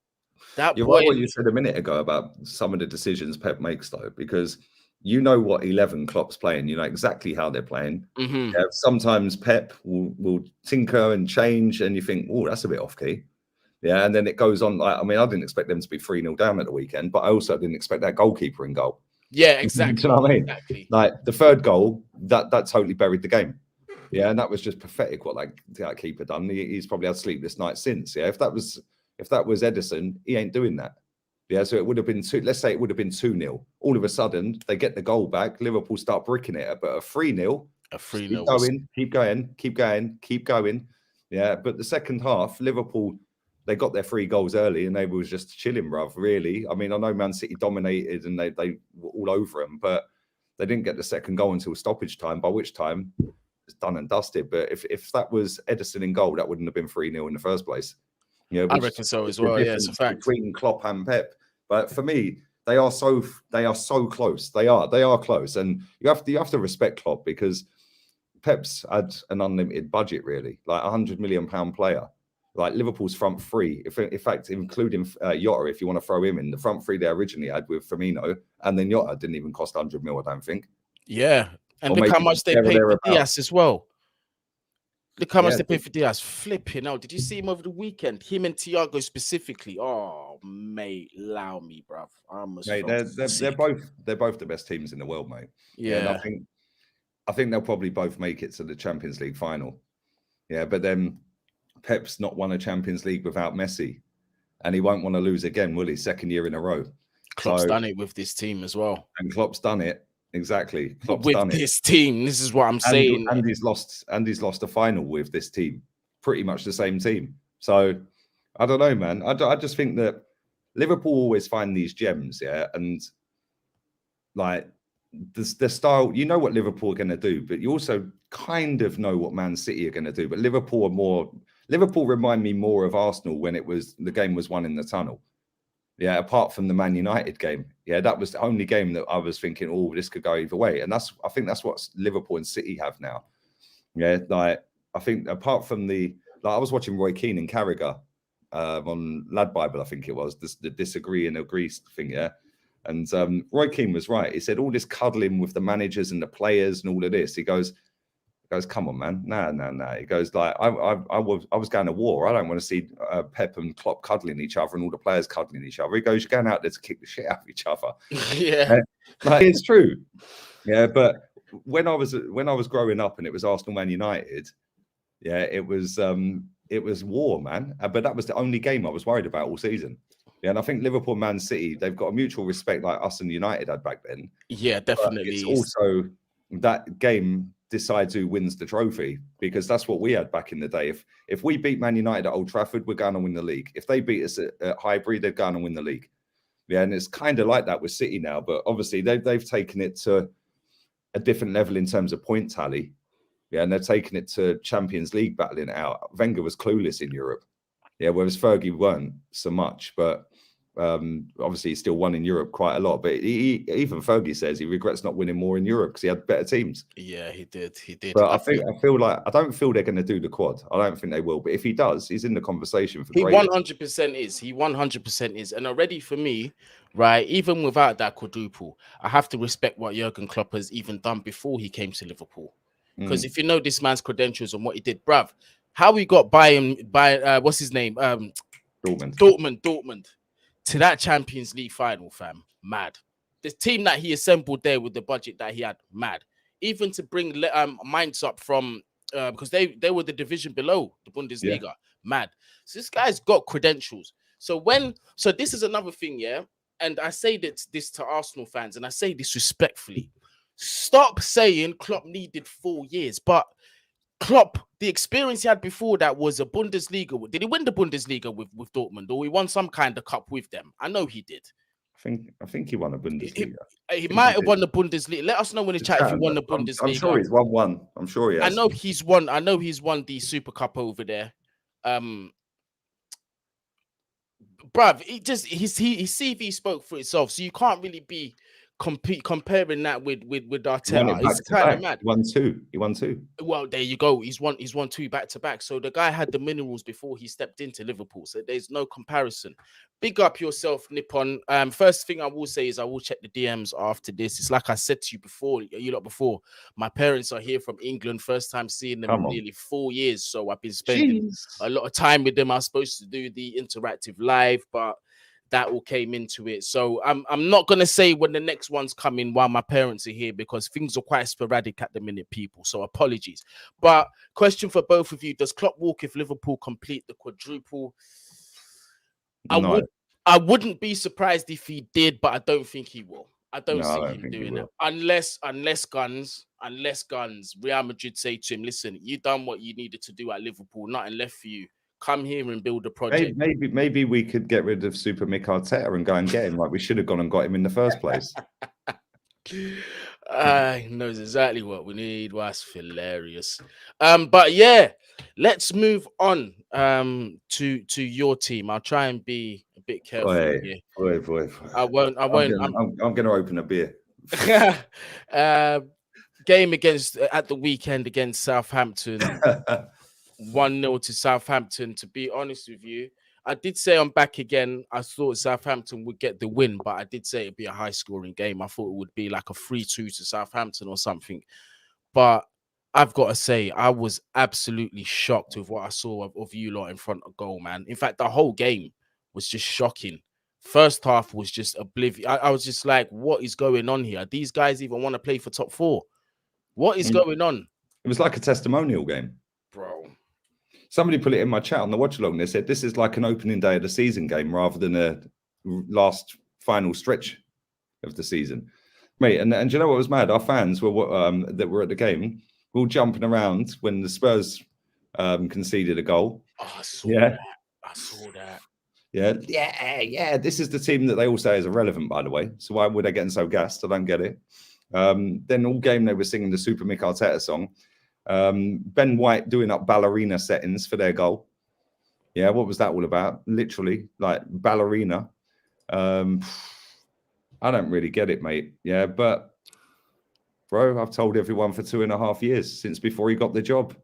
S1: That
S2: You're
S1: boy.
S2: right what you said a minute ago about some of the decisions Pep makes, though, because you know what 11 Klopp's playing. You know exactly how they're playing.
S1: Mm-hmm.
S2: Yeah, sometimes Pep will tinker and change, and you think, oh, that's a bit off key. Yeah, and then it goes on. Like, I mean, I didn't expect them to be 3-0 down at the weekend, but I also didn't expect that goalkeeper in goal.
S1: Yeah,
S2: Do
S1: exactly.
S2: you know what I mean?
S1: Exactly.
S2: Like the third goal, that totally buried the game. Yeah, and that was just pathetic what that keeper done. He's probably had sleepless nights since. Yeah, if that was Edison, he ain't doing that. Yeah, so it would have been let's say it would have been 2-0. All of a sudden, they get the goal back. Liverpool start bricking it, but a 3-0.
S1: A 3-0.
S2: Keep going, keep going, keep going, keep going. Yeah, but the second half, Liverpool, they got their 3 goals early and they was just chilling, bruv, really. I mean, I know Man City dominated and they were all over them, but they didn't get the second goal until stoppage time, by which time it's done and dusted. But if that was Edison in goal, that wouldn't have been 3-0 in the first place. You know,
S1: I reckon so as well. Yeah, it's a fact.
S2: Between Klopp and Pep. But for me, they are so close. They are close. And you have to respect Klopp because Pep's had an unlimited budget, really, like £100 million player. Like Liverpool's front three, in fact, including Jota, if you want to throw him in, the front three they originally had with Firmino, and then Jota didn't even cost 100 mil, I don't think.
S1: Yeah, and look how much they paid for Diaz as well. Look how much they paid for Diaz. Flipping out. Did you see him over the weekend? Him and Thiago specifically. Oh, mate, allow me, bruv.
S2: Mate, they're both the best teams in the world, mate.
S1: Yeah,
S2: and I think they'll probably both make it to the Champions League final. Yeah, but then Pep's not won a Champions League without Messi, and he won't want to lose again, will he? Second year in a row.
S1: Klopp's done it with this team as well.
S2: And Klopp's done it. Exactly.
S1: Klopp's with done this team. This is what I'm saying.
S2: And he's lost a final with this team. Pretty much the same team. So I don't know, man. I just think that Liverpool always find these gems, yeah, and like the style, you know what Liverpool are going to do, but you also kind of know what Man City are going to do. But Liverpool remind me more of Arsenal when the game was won in the tunnel. Yeah, apart from the Man United game. Yeah, that was the only game that I was thinking, oh, this could go either way. And I think that's what Liverpool and City have now. Yeah, like I think apart from I was watching Roy Keane and Carragher on Lad Bible, I think it was, the disagree and agree thing, yeah. And Roy Keane was right. He said all this cuddling with the managers and the players and all of this. He goes, come on, man. No. He goes, like, I was going to war. I don't want to see Pep and Klopp cuddling each other and all the players cuddling each other. He goes, you're going out there to kick the shit out of each other.
S1: Yeah.
S2: Like, it's true. Yeah, but when I was growing up and it was Arsenal Man United, yeah, it was war, man. But that was the only game I was worried about all season. Yeah, and I think Liverpool, Man City, they've got a mutual respect like us and United had back then.
S1: Yeah, definitely.
S2: But it's also that game decides who wins the trophy, because that's what we had back in the day. If we beat Man United at Old Trafford, we're going to win the league. If they beat us at Highbury, they're going to win the league. Yeah, and it's kind of like that with City now, but obviously they've taken it to a different level in terms of point tally. Yeah, and they're taking it to Champions League battling it out. Wenger was clueless in Europe. Yeah, whereas Fergie weren't so much, but obviously he still won in Europe quite a lot. But even Fergie says he regrets not winning more in Europe because he had better teams.
S1: Yeah, he did.
S2: But I don't feel they're going to do the quad. I don't think they will. But if he does, he's in the conversation for.
S1: He 100% is. He 100% is. And already for me, right, even without that quadruple, I have to respect what Jurgen Klopp has even done before he came to Liverpool. Because if you know this man's credentials and what he did, bruv, how we got by what's his name? Dortmund to that Champions League final, fam. Mad. The team that he assembled there with the budget that he had, mad. Even to bring Mainz up from because they were the division below the Bundesliga, mad. So this guy's got credentials. So this is another thing, yeah. And I say this to Arsenal fans, and I say this respectfully. Stop saying Klopp needed 4 years, but Klopp, the experience he had before that was a Bundesliga. Did he win the Bundesliga with Dortmund, or he won some kind of cup with them? I know he did.
S2: I think he won a Bundesliga.
S1: He might have won the Bundesliga. Let us know in the chat if he won the Bundesliga.
S2: I'm sure he's won one. I'm sure he has.
S1: I know he's won the Super Cup over there. Bruv, his CV spoke for itself, so you can't really be comparing that with
S2: He won
S1: Arteta,
S2: it back
S1: it's
S2: to
S1: kind of
S2: back.
S1: mad.
S2: He won two. He won two.
S1: Well, there you go. He's won two back to back. So the guy had the minerals before he stepped into Liverpool. So there's no comparison. Big up yourself, Nippon. First thing I will say is I will check the DMs after this. It's like I said to you before, before. My parents are here from England. First time seeing them
S2: Come
S1: in
S2: on.
S1: nearly 4 years. So I've been spending
S2: Jeez.
S1: a lot of time with them. I was supposed to do the interactive live, but that all came into it. So I'm not gonna say when the next one's coming while my parents are here because things are quite sporadic at the minute, people. So apologies. But question for both of you: does Klopp walk if Liverpool complete the quadruple?
S2: No.
S1: I wouldn't be surprised if he did, but I don't think he will. I don't see him
S2: think he
S1: doing it
S2: will.
S1: unless guns, Real Madrid say to him, listen, you done what you needed to do at Liverpool, nothing left for you. Come here and build a project.
S2: Maybe we could get rid of Super Mick Arteta and go and get him. Like we should have gone and got him in the first place.
S1: He knows exactly what we need. Was hilarious. But yeah, let's move on to your team. I'll try and be a bit careful here.
S2: Boy.
S1: I won't.
S2: I'm gonna open a beer.
S1: Game against at the weekend against Southampton. 1-0 to Southampton. To be honest with you, I did say I'm back again. I thought Southampton would get the win, but I did say it'd be a high-scoring game. I thought it would be like a 3-2 to Southampton or something. But I've got to say, I was absolutely shocked with what I saw of you lot in front of goal, man. In fact, the whole game was just shocking. First half was just oblivious. I was just like, what is going on here? These guys even want to play for top four? What is going on?
S2: It was like a testimonial game.
S1: Bro.
S2: Somebody put it in my chat on the watch along. They said this is like an opening day of the season game rather than a last final stretch of the season, mate. And you know what was mad? Our fans were that were at the game were all jumping around when the Spurs conceded a goal.
S1: Oh, I saw that. I saw that.
S2: Yeah. This is the team that they all say is irrelevant, by the way. So why were they getting so gassed? I don't get it. Then all game they were singing the Super Mick Arteta song. Ben White doing up ballerina settings for their goal. Yeah, what was that all about? Literally, like ballerina. I don't really get it, mate. Yeah, but bro, I've told everyone for 2.5 years since before he got the job.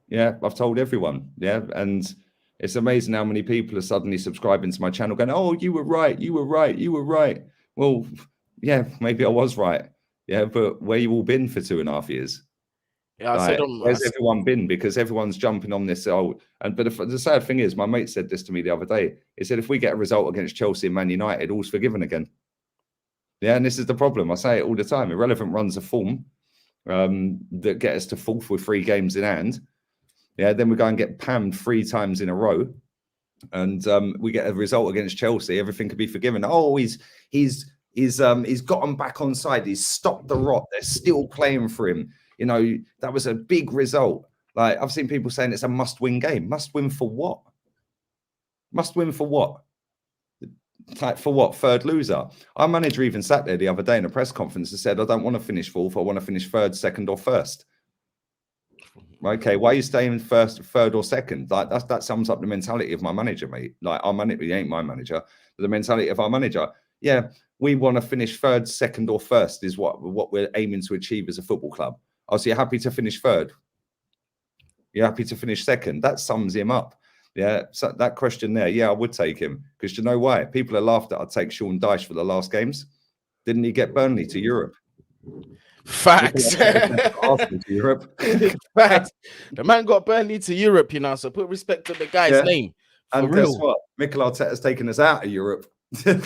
S2: Yeah, I've told everyone. Yeah, and it's amazing how many people are suddenly subscribing to my channel going, oh, you were right. Well, yeah, maybe I was right. Yeah, but where you all been for 2.5 years? Yeah, where's everyone been? Because everyone's jumping on this. But the sad thing is, my mate said this to me the other day. He said, if we get a result against Chelsea and Man United, all's forgiven again. Yeah, and this is the problem. I say it all the time. Irrelevant runs of form that get us to fourth with 3 games in hand. Yeah, then we go and get pammed 3 times in a row, and we get a result against Chelsea. Everything could be forgiven. Oh, he's got them back on side. He's stopped the rot. They're still playing for him. You know, that was a big result. Like, I've seen people saying it's a must-win game. Must win for what? Must win for what? Like, for what? Third loser. Our manager even sat there the other day in a press conference and said, I don't want to finish fourth. I want to finish third, second, or first. Okay, why are you staying first, third, or second? Like, that sums up the mentality of my manager, mate. Like, our manager, he ain't my manager, but the mentality of our manager. Yeah, we want to finish third, second, or first is what we're aiming to achieve as a football club. Oh, so you're happy to finish third? You're happy to finish second? That sums him up. Yeah, so that question there, yeah, I would take him. Because you know why? People have laughed that I'd take Sean Dyche for the last games. Didn't he get Burnley to Europe?
S1: Facts.
S2: To Europe.
S1: Facts. The man got Burnley to Europe, you know, so put respect to the guy's name.
S2: And guess what? Mikel Arteta's taken us out of Europe.
S1: There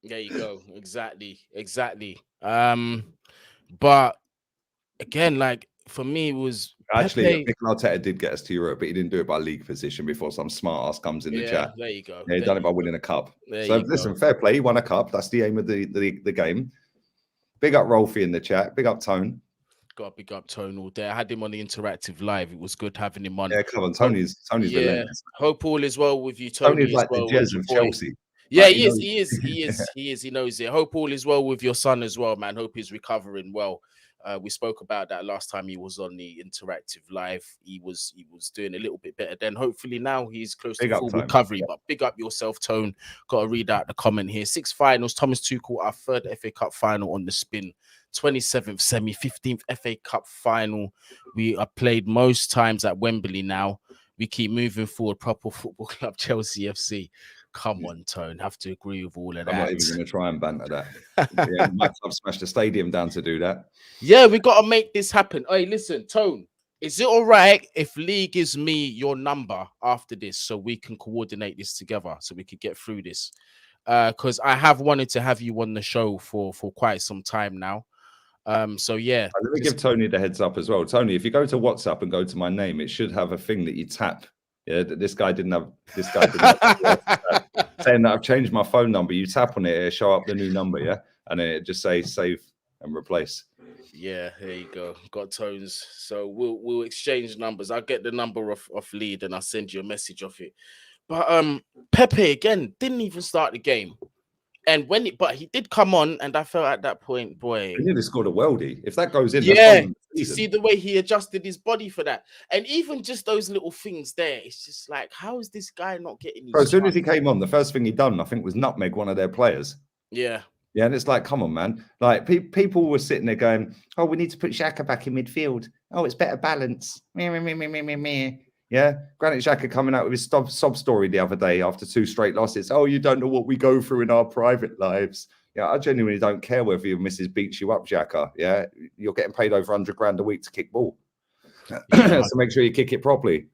S1: you go. Exactly. But again, like, for me, it was
S2: actually Mikel Arteta did get us to Europe, but he didn't do it by league position before some smart ass comes in the chat.
S1: There you go.
S2: Yeah, he done it by winning a cup. So listen, fair play. He won a cup. That's the aim of the game. Big up Rolfie in the chat. Big up Tone.
S1: Got big up Tone all day. I had him on the interactive live. It was good having him on.
S2: Yeah, come on, Tony's relentless.
S1: Hope all is well with you, Tony.
S2: Tony's like the Jez of Chelsea.
S1: Yeah, like, he is. He knows it. Hope all is well with your son as well, man. Hope he's recovering well. We spoke about that last time he was on the interactive live. He was doing a little bit better. Then hopefully now he's close
S2: Big
S1: to
S2: up,
S1: full
S2: Tone.
S1: recovery.
S2: Yeah.
S1: But big up yourself, Tone. Got to read out the comment here. 6 finals. Thomas Tuchel, our 3rd FA Cup final on the spin. 27th semi, 15th FA Cup final. We are played most times at Wembley now. We keep moving forward. Proper football club, Chelsea FC. Come on, Tone. Have to agree with all of that.
S2: I'm not even going to try and banter that. Yeah, might have smashed the stadium down to do that.
S1: Yeah, we got to make this happen. Hey, listen, Tone, is it all right if Lee gives me your number after this so we can coordinate this together so we could get through this? Because I have wanted to have you on the show for quite some time now. So yeah.
S2: Let me give Tony the heads up as well. Tony, if you go to WhatsApp and go to my name, it should have a thing that you tap. Yeah, this guy didn't have saying that I've changed my phone number. You tap on it, it'll show up the new number, yeah, and then it just say save and replace.
S1: Yeah, there you go. Got Tones. So we'll exchange numbers. I'll get the number off Lead and I'll send you a message off it. But Pepe again didn't even start the game. And but he did come on, and I felt at that point, boy,
S2: he nearly scored a worldie. If that goes in,
S1: yeah, you see the way he adjusted his body for that, and even just those little things there, it's just like, how is this guy not getting?
S2: Bro, as soon as he came on, the first thing he done, I think, was nutmeg one of their players.
S1: Yeah,
S2: and it's like, come on, man. Like people were sitting there going, "Oh, we need to put Xhaka back in midfield. Oh, it's better balance." Yeah, Granit Xhaka coming out with his sob story the other day after 2 straight losses. Oh, you don't know what we go through in our private lives. Yeah, I genuinely don't care whether your missus beats you up, Xhaka. Yeah, you're getting paid over 100 grand a week to kick ball. Yeah. So make sure you kick it properly.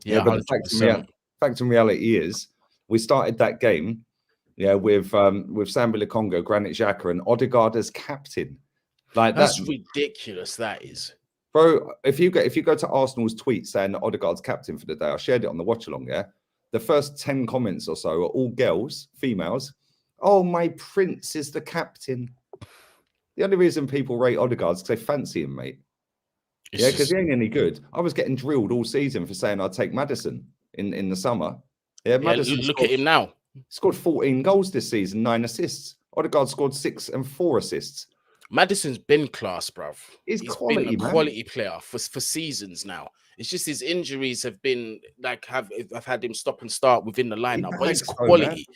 S2: Yeah, but the fact in reality is we started that game, with Sambi Lokonga, Granit Xhaka, and Odegaard as captain. Like
S1: that's ridiculous. That is.
S2: Bro, if you go to Arsenal's tweet saying that Odegaard's captain for the day, I shared it on the watch along, yeah? The first 10 comments or so are all girls, females. Oh, my prince is the captain. The only reason people rate Odegaard is because they fancy him, mate. Yeah, because he ain't any good. I was getting drilled all season for saying I'd take Maddison in the summer. Yeah, Maddison
S1: look at him now.
S2: Scored 14 goals this season, 9 assists. Odegaard scored 6 and 4 assists.
S1: Maddison's been class, bruv.
S2: He's
S1: been a quality player for seasons now. It's just his injuries have been like I've had him stop and start within the lineup, but it's quality.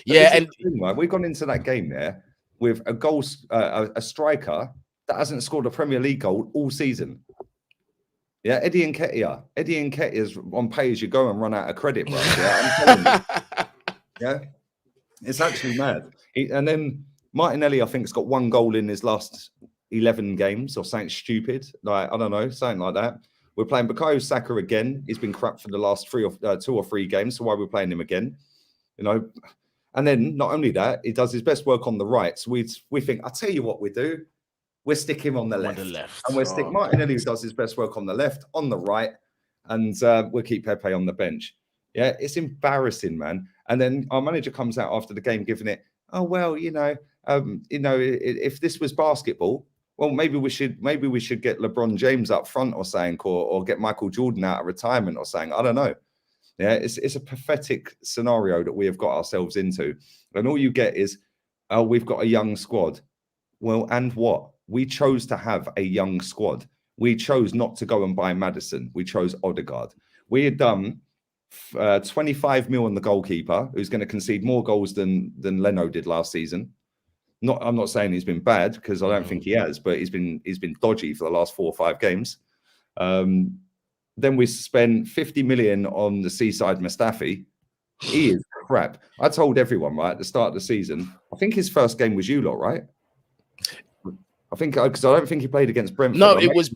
S1: And
S2: we've gone into that game there with a striker that hasn't scored a Premier League goal all season. Yeah, Eddie Nketiah is on pay as you go and run out of credit, bro. Yeah, I'm telling you. Yeah, it's actually mad. And then Martinelli, I think, has got 1 goal in his last 11 games or something stupid. Like, I don't know, something like that. We're playing Bukayo Saka again. He's been crap for the last 2 or 3 games. So why are we playing him again? And then not only that, he does his best work on the right. So we think, I'll tell you what we do. We'll stick him on the left. And we'll stick Martinelli, who does his best work on the left, on the right. And we'll keep Pepe on the bench. Yeah, it's embarrassing, man. And then our manager comes out after the game giving it, oh, well, if this was basketball, well, maybe we should get LeBron James up front or something, or get Michael Jordan out of retirement or something. I don't know. Yeah, it's a pathetic scenario that we have got ourselves into. And all you get is, oh, we've got a young squad. Well, and what? We chose to have a young squad. We chose not to go and buy Maddison. We chose Odegaard. We had done 25 mil on the goalkeeper, who's going to concede more goals than Leno did last season. I'm not saying he's been bad, because I don't think he has, but he's been dodgy for the last 4 or 5 games. Then we spent 50 million on the Seaside Mustafi. He is crap. I told everyone right at the start of the season. I think his first game was you lot, right? I think because I don't think he played against Brentford.
S1: No, it was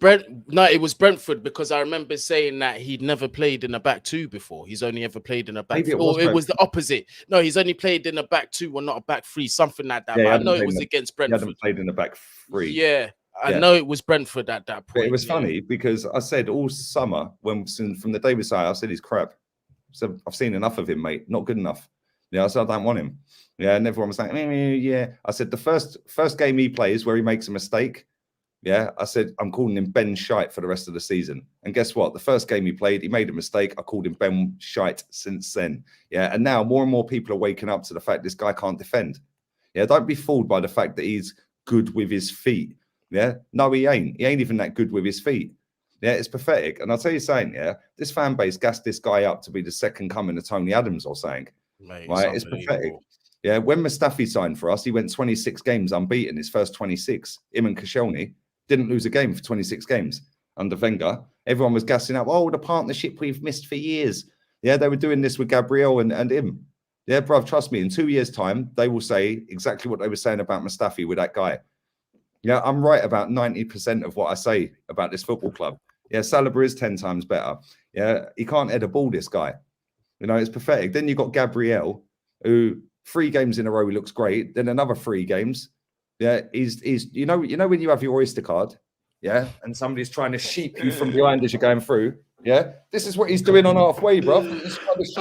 S1: Brentford, because I remember saying that he'd never played in a back 2 before. He's only ever played in a back. It was the opposite. No, he's only played in a back 2 or not a back 3, something like that.
S2: Yeah,
S1: but I know it was against Brentford.
S2: He hadn't played in a back 3.
S1: Yeah, I know it was Brentford at that point.
S2: But it was funny because I said all summer, from the day we started, I said he's crap. So I've seen enough of him, mate. Not good enough. Yeah, I said I don't want him. Yeah, and everyone was like, yeah. I said the first game he plays where he makes a mistake. Yeah, I said I'm calling him Ben Shite for the rest of the season. And guess what? The first game he played, he made a mistake. I called him Ben Shite since then. Yeah, and now more and more people are waking up to the fact this guy can't defend. Yeah, don't be fooled by the fact that he's good with his feet. Yeah, no, he ain't. He ain't even that good with his feet. Yeah, it's pathetic. And I'll tell you something, yeah, this fan base gassed this guy up to be the second coming of Tony Adams or something.
S1: Mate,
S2: Right? It's pathetic.
S1: unbelievable.
S2: Yeah, when Mustafi signed for us, he went 26 games unbeaten, his first 26. Him and Koscielny didn't lose a game for 26 games under Wenger. Everyone was gassing up, oh, the partnership we've missed for years. Yeah, they were doing this with Gabriel and him. Yeah, bruv, trust me, in 2 years' time, they will say exactly what they were saying about Mustafi with that guy. Yeah, I'm right about 90% of what I say about this football club. Yeah, Saliba is 10 times better. Yeah, he can't head a ball, this guy. You know, it's pathetic. Then you've got Gabriel, who 3 games in a row he looks great. Then another 3 games. Yeah, he's you know when you have your Oyster card, yeah, and somebody's trying to sheep you from behind as you're going through. Yeah, this is what he's doing on halfway, bro. He's trying to sheep.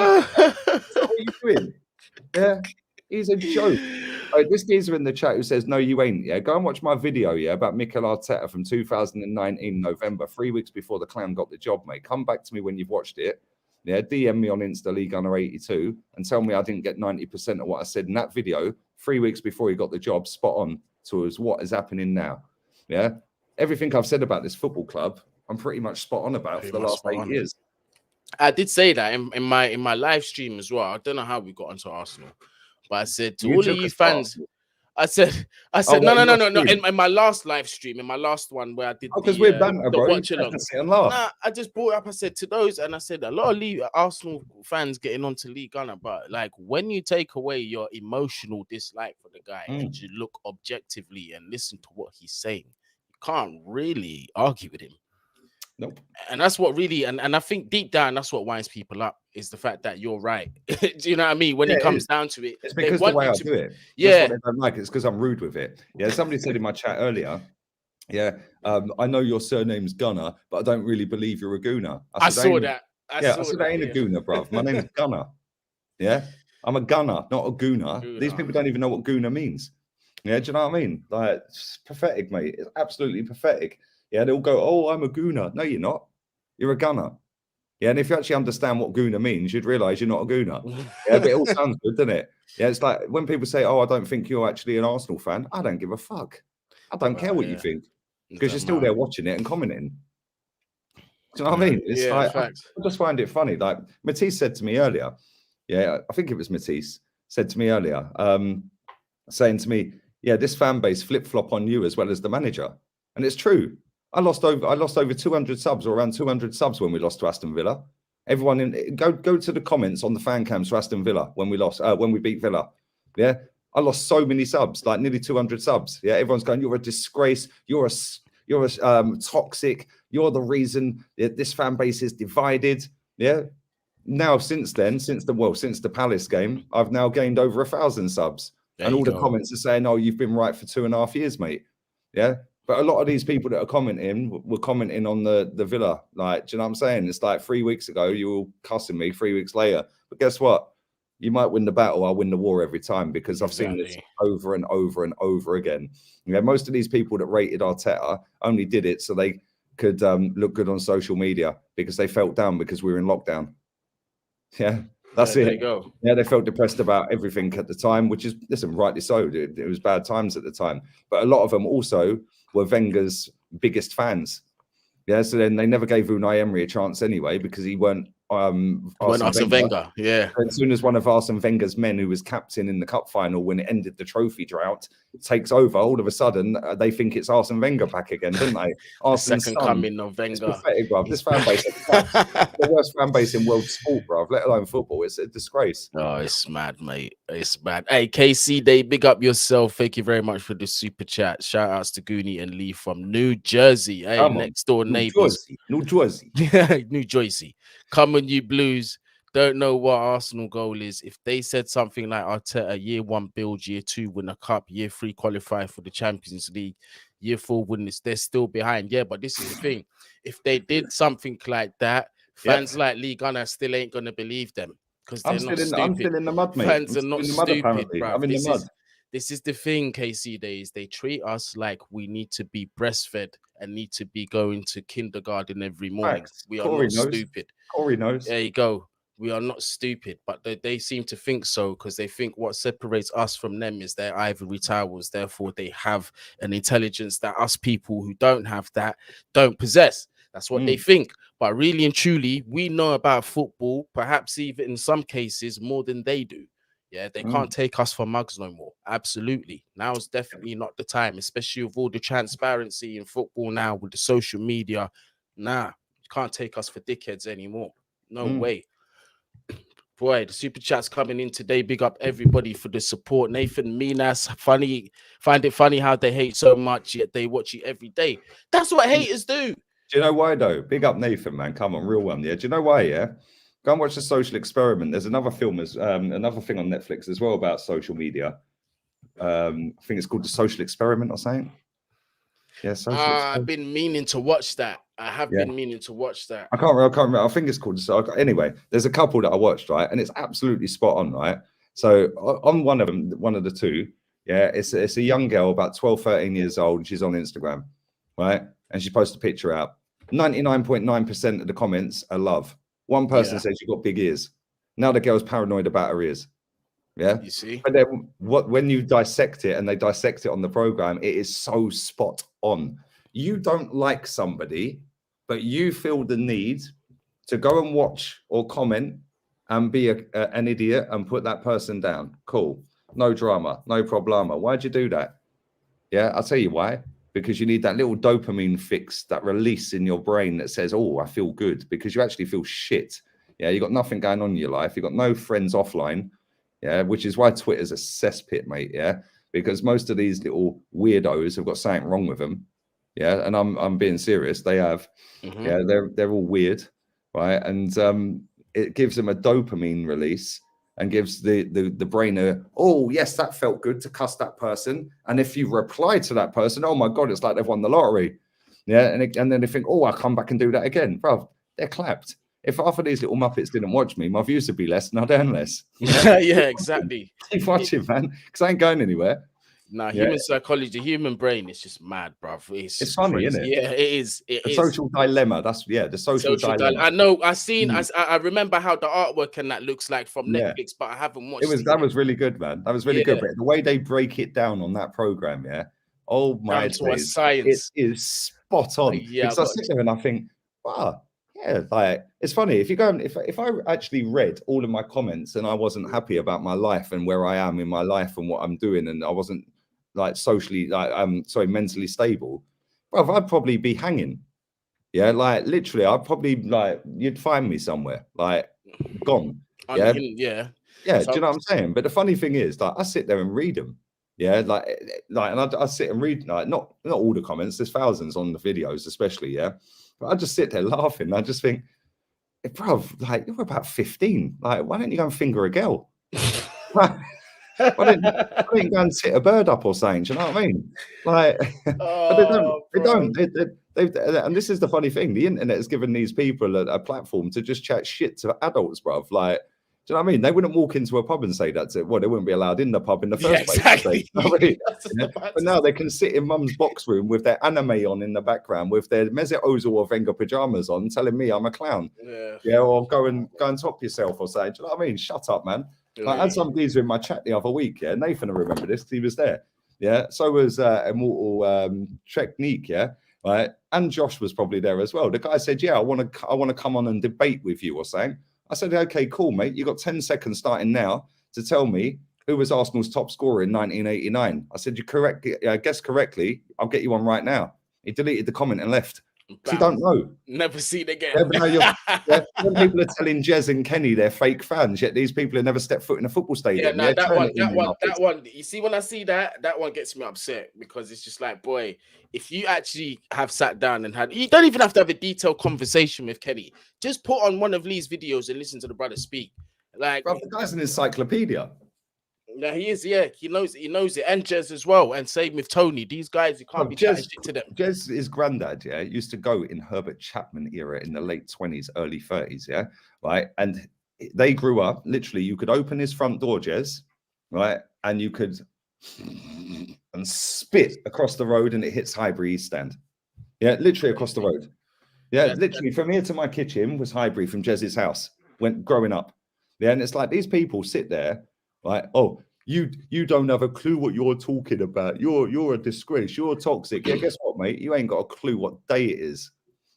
S2: That's what are you doing? Yeah, he's a joke. This geezer in the chat who says, no, you ain't. Yeah, go and watch my video, yeah, about Mikel Arteta from 2019 November, 3 weeks before the clown got the job, mate. Come back to me when you've watched it. Yeah, DM me on Insta, Lee Gunner 82, and tell me I didn't get 90% of what I said in that video 3 weeks before he got the job, spot on to us what is happening now. Yeah, everything I've said about this football club, I'm pretty much spot on about for the last 8 years.
S1: I did say that in my live stream as well. I don't know how we got onto Arsenal, but I said to all of you fans, I said, no. In my last live stream, in my last one where I did
S2: because we're banter, bro.
S1: Watch along. Nah, I just brought it up. I said to those, and I said a lot of Arsenal fans getting onto Lee Gunner, but like when you take away your emotional dislike for the guy and you look objectively and listen to what he's saying, you can't really argue with him.
S2: Nope.
S1: And that's what really, and I think deep down, that's what winds people up is the fact that you're right. Do you know what I mean? When it comes down to it,
S2: it's because the way I do it.
S1: Yeah,
S2: that's what they don't like. It's because I'm rude with it. Yeah, somebody said in my chat earlier, yeah, I know your surname's Gunner, but I don't really believe you're a Gooner.
S1: I saw that.
S2: I said I ain't a Gooner, bruv. My name's Gunner. Yeah, I'm a Gunner, not a Gooner. These people don't even know what Gooner means. Yeah, do you know what I mean? Like, it's pathetic, mate. It's absolutely pathetic. Yeah, they'll go, oh, I'm a Gooner. No, you're not. You're a Gunner. Yeah, and if you actually understand what Gooner means, you'd realise you're not a Gooner. Yeah, but it all sounds good, doesn't it? Yeah, it's like when people say, oh, I don't think you're actually an Arsenal fan. I don't give a fuck. I don't care what you think because you're still there watching it and commenting. Do you know what I mean? It's like, I just find it funny. Like Matisse said to me earlier, yeah, I think it was Matisse said to me earlier, saying to me, yeah, this fan base flip-flop on you as well as the manager. And it's true. I lost over 200 subs or around 200 subs when we lost to Aston Villa. Everyone go to the comments on the fan cams for Aston Villa when we beat Villa. Yeah, I lost so many subs, like nearly 200 subs. Yeah, everyone's going, you're a disgrace. You're a toxic. You're the reason this fan base is divided. Yeah. Now since the Palace game, I've now gained over 1,000 subs, and all the comments are saying, "Oh, you've been right for 2.5 years, mate." Yeah. But a lot of these people that are commenting were commenting on the Villa. Like, do you know what I'm saying? It's like 3 weeks ago, you were cussing me 3 weeks later. But guess what? You might win the battle. I'll win the war every time because I've seen this over and over and over again. You know, most of these people that rated Arteta only did it so they could look good on social media because they felt down because we were in lockdown. Yeah, that's it.
S1: There you go.
S2: Yeah, they felt depressed about everything at the time, which is, listen, rightly so. It was bad times at the time. But a lot of them also were Wenger's biggest fans. Yeah, so then they never gave Unai Emery a chance anyway because he weren't Arsene
S1: Wenger. Yeah.
S2: As soon as one of Arsene Wenger's men, who was captain in the cup final when it ended the trophy drought, takes over, all of a sudden they think it's Arsene Wenger back again, don't they?
S1: Second son. Coming of Wenger.
S2: It's pathetic, bruv. This fan base is the worst fan base in world sport, bruv, let alone football. It's a disgrace.
S1: Oh, it's mad, mate. It's mad. Hey, KC Day, big up yourself. Thank you very much for the super chat. Shout outs to Guni and Lee from New Jersey. Hey, next door neighbors.
S2: New Jersey.
S1: New Jersey. Come on, you Blues. Don't know what Arsenal goal is. If they said something like Arteta, year 1 build, year 2 win a cup, year 3 qualify for the Champions League, year 4 win this, they're still behind. Yeah, but this is the thing. If they did something like that, fans like Lee Gunner still ain't going to believe them because they're not stupid.
S2: I'm still in the mud, mate.
S1: Fans are not stupid, bro.
S2: I'm in the mud.
S1: This is the thing, KC Days. They treat us like we need to be breastfed and need to be going to kindergarten every morning. We are not stupid.
S2: Corey knows.
S1: There you go. We are not stupid, but they seem to think so because they think what separates us from them is their ivory towers. Therefore, they have an intelligence that us people who don't have that don't possess. That's what they think. But really and truly, we know about football, perhaps even in some cases more than they do. Yeah, they can't take us for mugs no more. Absolutely. Now is definitely not the time, especially with all the transparency in football now with the social media. Nah, you can't take us for dickheads anymore. No way. Boy, the super chat's coming in today. Big up everybody for the support. Nathan Minas, funny, find it funny how they hate so much, yet they watch it every day. That's what haters do.
S2: Do you know why though? Big up Nathan, man. Come on, real one. Yeah. Do you know why? Yeah. Go and watch The Social Experiment. There's another film, another thing on Netflix as well about social media. I think it's called The Social Experiment or something. Yeah,
S1: I've been meaning to watch that. I have been meaning to watch that.
S2: I can't remember. I think it's called. So anyway, there's a couple that I watched, right, and it's absolutely spot on, right. So on one of them, one of the two, yeah, it's a young girl about 12, 13 years old. And she's on Instagram, right, and she posts a picture out. 99.9% of the comments are love. One person says you got big ears. Now the girl's paranoid about her ears. Yeah,
S1: you see.
S2: But then when you dissect it, and they dissect it on the program, it is so spot on. You don't like somebody, but you feel the need to go and watch or comment and be an idiot and put that person down. Cool, no drama, no problema. Why'd you do that? Yeah, I'll tell you why. Because you need that little dopamine fix, that release in your brain that says, "Oh, I feel good," because you actually feel shit. Yeah, you got nothing going on in your life. You got no friends offline. Yeah, which is why Twitter's a cesspit, mate. Yeah, because most of these little weirdos have got something wrong with them. Yeah, and I'm being serious. They have. Yeah, they're all weird, right? And it gives them a dopamine release and gives the brain a, oh yes, that felt good to cuss that person. And if you reply to that person, oh my god, it's like they've won the lottery. Yeah, and then they think, oh, I'll come back and do that again, bro. They're clapped. If half of these little muppets didn't watch me, my views would be less and I'd earn less.
S1: Yeah, yeah, exactly.
S2: Keep watching, man, because I ain't going anywhere.
S1: Nah, human psychology, the human brain is just mad, bruv.
S2: It's funny, isn't it?
S1: Yeah, it is. It is.
S2: Social dilemma. That's the social dilemma.
S1: I know. I remember how the artwork and that looks like from Netflix, but I haven't watched it.
S2: That was really good, man. That was really good. But the way they break it down on that program, oh my days,
S1: science.
S2: It is spot on. Because I sit there and I think, wow. Yeah, like it's funny if you go and if I actually read all of my comments and I wasn't happy about my life and where I am in my life and what I'm doing, and I wasn't like socially, mentally stable, well, I'd probably be hanging. Yeah, like literally, I'd probably you'd find me somewhere, like gone. Yeah. Do you know what I'm saying? But the funny thing is, like, I sit there and read them. Yeah, and I sit and read not all the comments. There's thousands on the videos, especially. Yeah. But I just sit there laughing. I just think, bro, like you're about 15. Like, why don't you go and finger a girl? why don't you go and sit a bird up or something? Do you know what I mean? Like, but they don't. And this is the funny thing. The internet has given these people a platform to just chat shit to adults, bro. Like, do you know what I mean? They wouldn't walk into a pub and say that. Well, they wouldn't be allowed in the pub in the first place.
S1: Exactly.
S2: But now they can sit in mum's box room with their anime on in the background, with their Mesut Ozil or Wenger pajamas on, telling me I'm a clown. Yeah, or go and top yourself or say, do you know what I mean? Shut up, man. I had some geezer in my chat the other week. Yeah, Nathan, I remember this. He was there. Yeah, so was Immortal Technique. Yeah, right. And Josh was probably there as well. The guy said, "Yeah, I want to come on and debate with you or something." I said, okay, cool, mate. You got 10 seconds starting now to tell me who was Arsenal's top scorer in 1989. I said, you guessed correctly. I'll get you on right now. He deleted the comment and left. You don't know.
S1: Never seen again.
S2: When people are telling Jez and Kenny they're fake fans, yet these people have never stepped foot in a football stadium.
S1: Yeah, no, that one. You see, when I see that one gets me upset because it's just like, boy, if you actually have sat down and you don't even have to have a detailed conversation with Kenny. Just put on one of Lee's videos and listen to the brother speak. Like,
S2: bro, the guy's an encyclopedia.
S1: Yeah, he is. Yeah, he knows it, and Jez as well. And same with Tony. These guys, you can't be chatting shit to them.
S2: Jez, his granddad, used to go in Herbert Chapman era in the late 20s, early 30s, right. And they grew up. Literally, you could open his front door, Jez, right, and you could and spit across the road, and it hits Highbury East Stand. Yeah, literally across the road. Yeah, literally from here to my kitchen was Highbury from Jez's house. when growing up. Yeah, and it's like these people sit there like, oh, you don't have a clue what you're talking about. You're a disgrace. You're toxic. Yeah, guess what, mate? You ain't got a clue what day it is.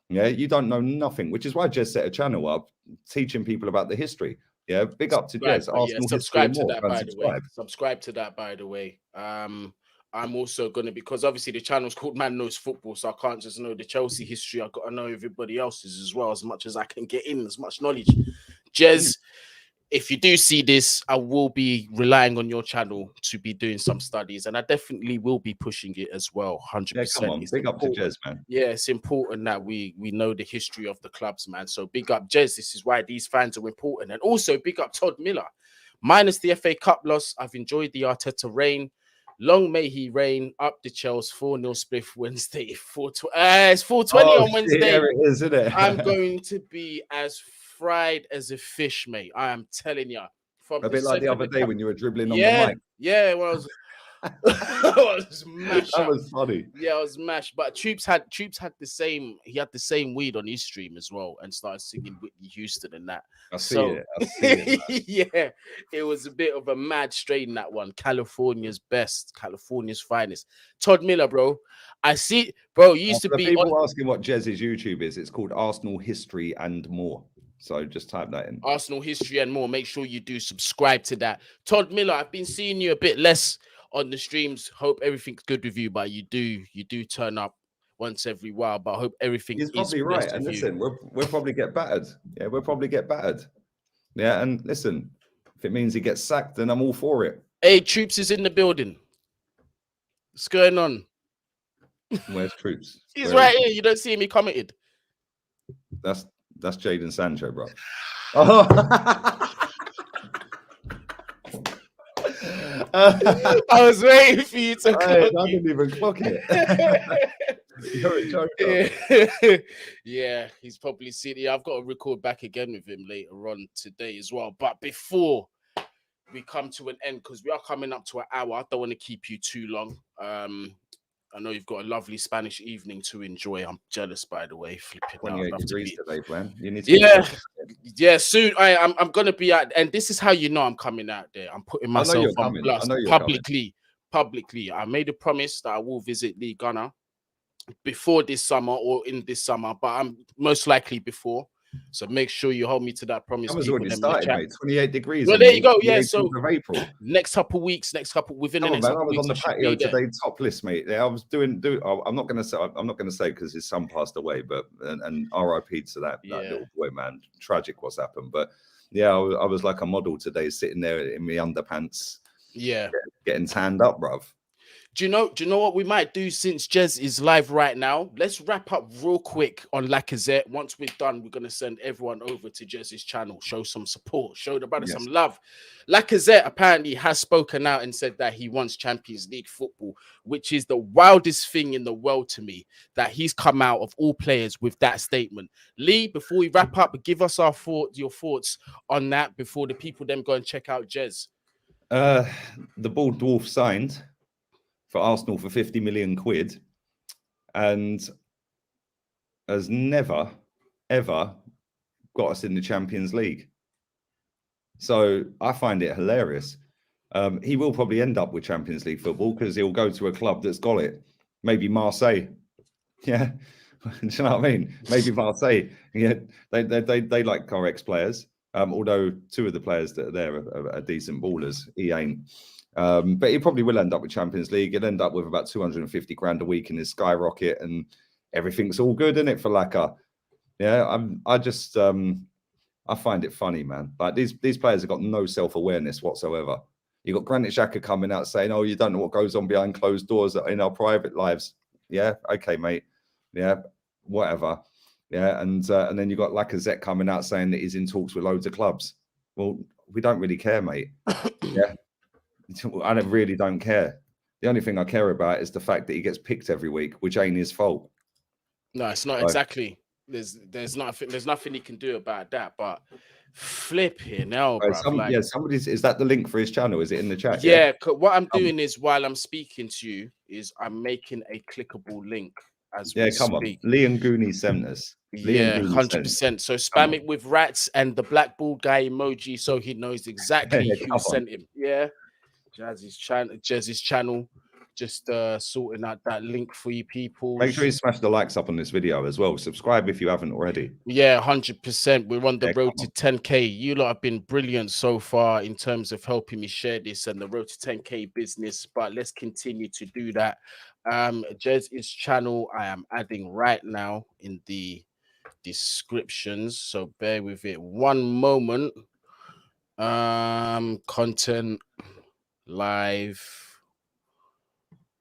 S2: Yeah, you don't know nothing, which is why Jez set a channel up teaching people about the history. Yeah, big up to Jez, Arsenal history and more.
S1: Subscribe to that, by the way. Subscribe to that, by the way. I'm also going to, because obviously the channel's called Man Knows Football, so I can't just know the Chelsea history. I've got to know everybody else's as well, as much as I can get in, as much knowledge. Jez, if you do see this, I will be relying on your channel to be doing some studies, and I definitely will be pushing it as well. 100%.
S2: Yeah, come on, big up to Jez, man.
S1: Yeah, it's important that we know the history of the clubs, man. So big up Jez. This is why these fans are important, and also big up Todd Miller. Minus the FA Cup loss, I've enjoyed the Arteta reign. Long may he reign. Up the Chelsea 4-0 spliff Wednesday. It's 4:20 on Wednesday.
S2: There it is, isn't it?
S1: I'm going to be as fried as a fish, mate. I am telling you.
S2: A bit like the other day when you were dribbling on the mic.
S1: Yeah, well, I was mashed.
S2: That was funny.
S1: Yeah, I was mashed. But Troops had the same. He had the same weed on his stream as well, and started singing Whitney Houston and that.
S2: I see it.
S1: Yeah, it was a bit of a mad strain, that one. California's best, California's finest. Todd Miller, bro. I see, bro. You used to be
S2: people asking what Jez's YouTube is. It's called Arsenal History and More. So just type that in.
S1: Arsenal History and More. Make sure you do subscribe to that. Todd Miller, I've been seeing you a bit less on the streams. Hope everything's good with you, but you do turn up once every while. But I hope everything is
S2: probably right. And listen, we'll probably get battered. Yeah, we'll probably get battered. Yeah, and listen, if it means he gets sacked, then I'm all for it.
S1: Hey, Troops is in the building. What's going on?
S2: Where's Troops?
S1: He's right here. You don't see him. He commented.
S2: That's Jadon Sancho, bro. Oh.
S1: I was waiting for you to
S2: I didn't even clock it. You're a joker.
S1: Yeah, he's probably seen it. I've got to record back again with him later on today as well. But before we come to an end, because we are coming up to an hour, I don't want to keep you too long. I know you've got a lovely Spanish evening to enjoy. I'm jealous, by the way. Flipping
S2: 28 degrees today, man. You need to
S1: soon. I'm gonna be out, and this is how you know I'm coming out there. I'm putting myself on blast publicly. I made a promise that I will visit Lee Gunner before this summer or in this summer, but I'm most likely before. So make sure you hold me to that promise.
S2: That was already started, mate. 28 degrees.
S1: Well, there you go. Yeah.
S2: So of April.
S1: Next couple weeks, within the next couple
S2: I was
S1: weeks,
S2: on the patio today, topless, mate. Yeah, I was doing. I'm not going to say because his son passed away, but and RIP to that little boy, man. Tragic what's happened, but yeah, I was like a model today, sitting there in my underpants.
S1: Yeah,
S2: getting tanned up, bruv.
S1: Do you know what we might do since Jez is live right now? Let's wrap up real quick on Lacazette. Once we're done, we're going to send everyone over to Jez's channel, show some support, show the brother some love. Lacazette apparently has spoken out and said that he wants Champions League football, which is the wildest thing in the world to me, that he's come out of all players with that statement. Lee, before we wrap up, give us your thoughts on that before the people then go and check out Jez.
S2: The Bald Dwarf signed for Arsenal for 50 million quid and has never, ever got us in the Champions League. So I find it hilarious. He will probably end up with Champions League football because he'll go to a club that's got it. Maybe Marseille. Yeah. Do you know what I mean? Maybe Marseille. Yeah. They like our ex-players. Although two of the players that are there are decent ballers. He ain't. But he probably will end up with Champions League. He'll end up with about 250 grand a week in his skyrocket, and everything's all good, isn't it, for Laka? Yeah, I find it funny, man. Like these players have got no self-awareness whatsoever. You got Granit Xhaka coming out saying, "Oh, you don't know what goes on behind closed doors in our private lives." Yeah, okay, mate. Yeah, whatever. Yeah, and then you got Lacazette coming out saying that he's in talks with loads of clubs. Well, we don't really care, mate. Yeah. I really don't care. The only thing I care about is the fact that he gets picked every week, which ain't his fault.
S1: No, it's not exactly. There's nothing he can do about that. But flipping hell, bro.
S2: Somebody's. Is that the link for his channel? Is it in the chat?
S1: Yeah. What I'm doing is while I'm speaking to you, is I'm making a clickable link as
S2: Yeah,
S1: we
S2: come on.
S1: speak.
S2: Leon Guni sent us. Leon
S1: Yeah,
S2: Guni sent.
S1: 100%. So
S2: Come
S1: spam
S2: on.
S1: it with rats and the black ball guy emoji so he knows exactly who
S2: Come on.
S1: sent him. Yeah. Jazz's channel. Just sorting out that link for you people.
S2: Make sure you smash the likes up on this video as well. Subscribe if you haven't already.
S1: Yeah, 100%. We're on the
S2: Yeah,
S1: road
S2: come
S1: to 10K. You lot have been brilliant so far in terms of helping me share this and the road to 10K business. But let's continue to do that. Jez's channel, I am adding right now in the descriptions. So bear with it one moment. Content live.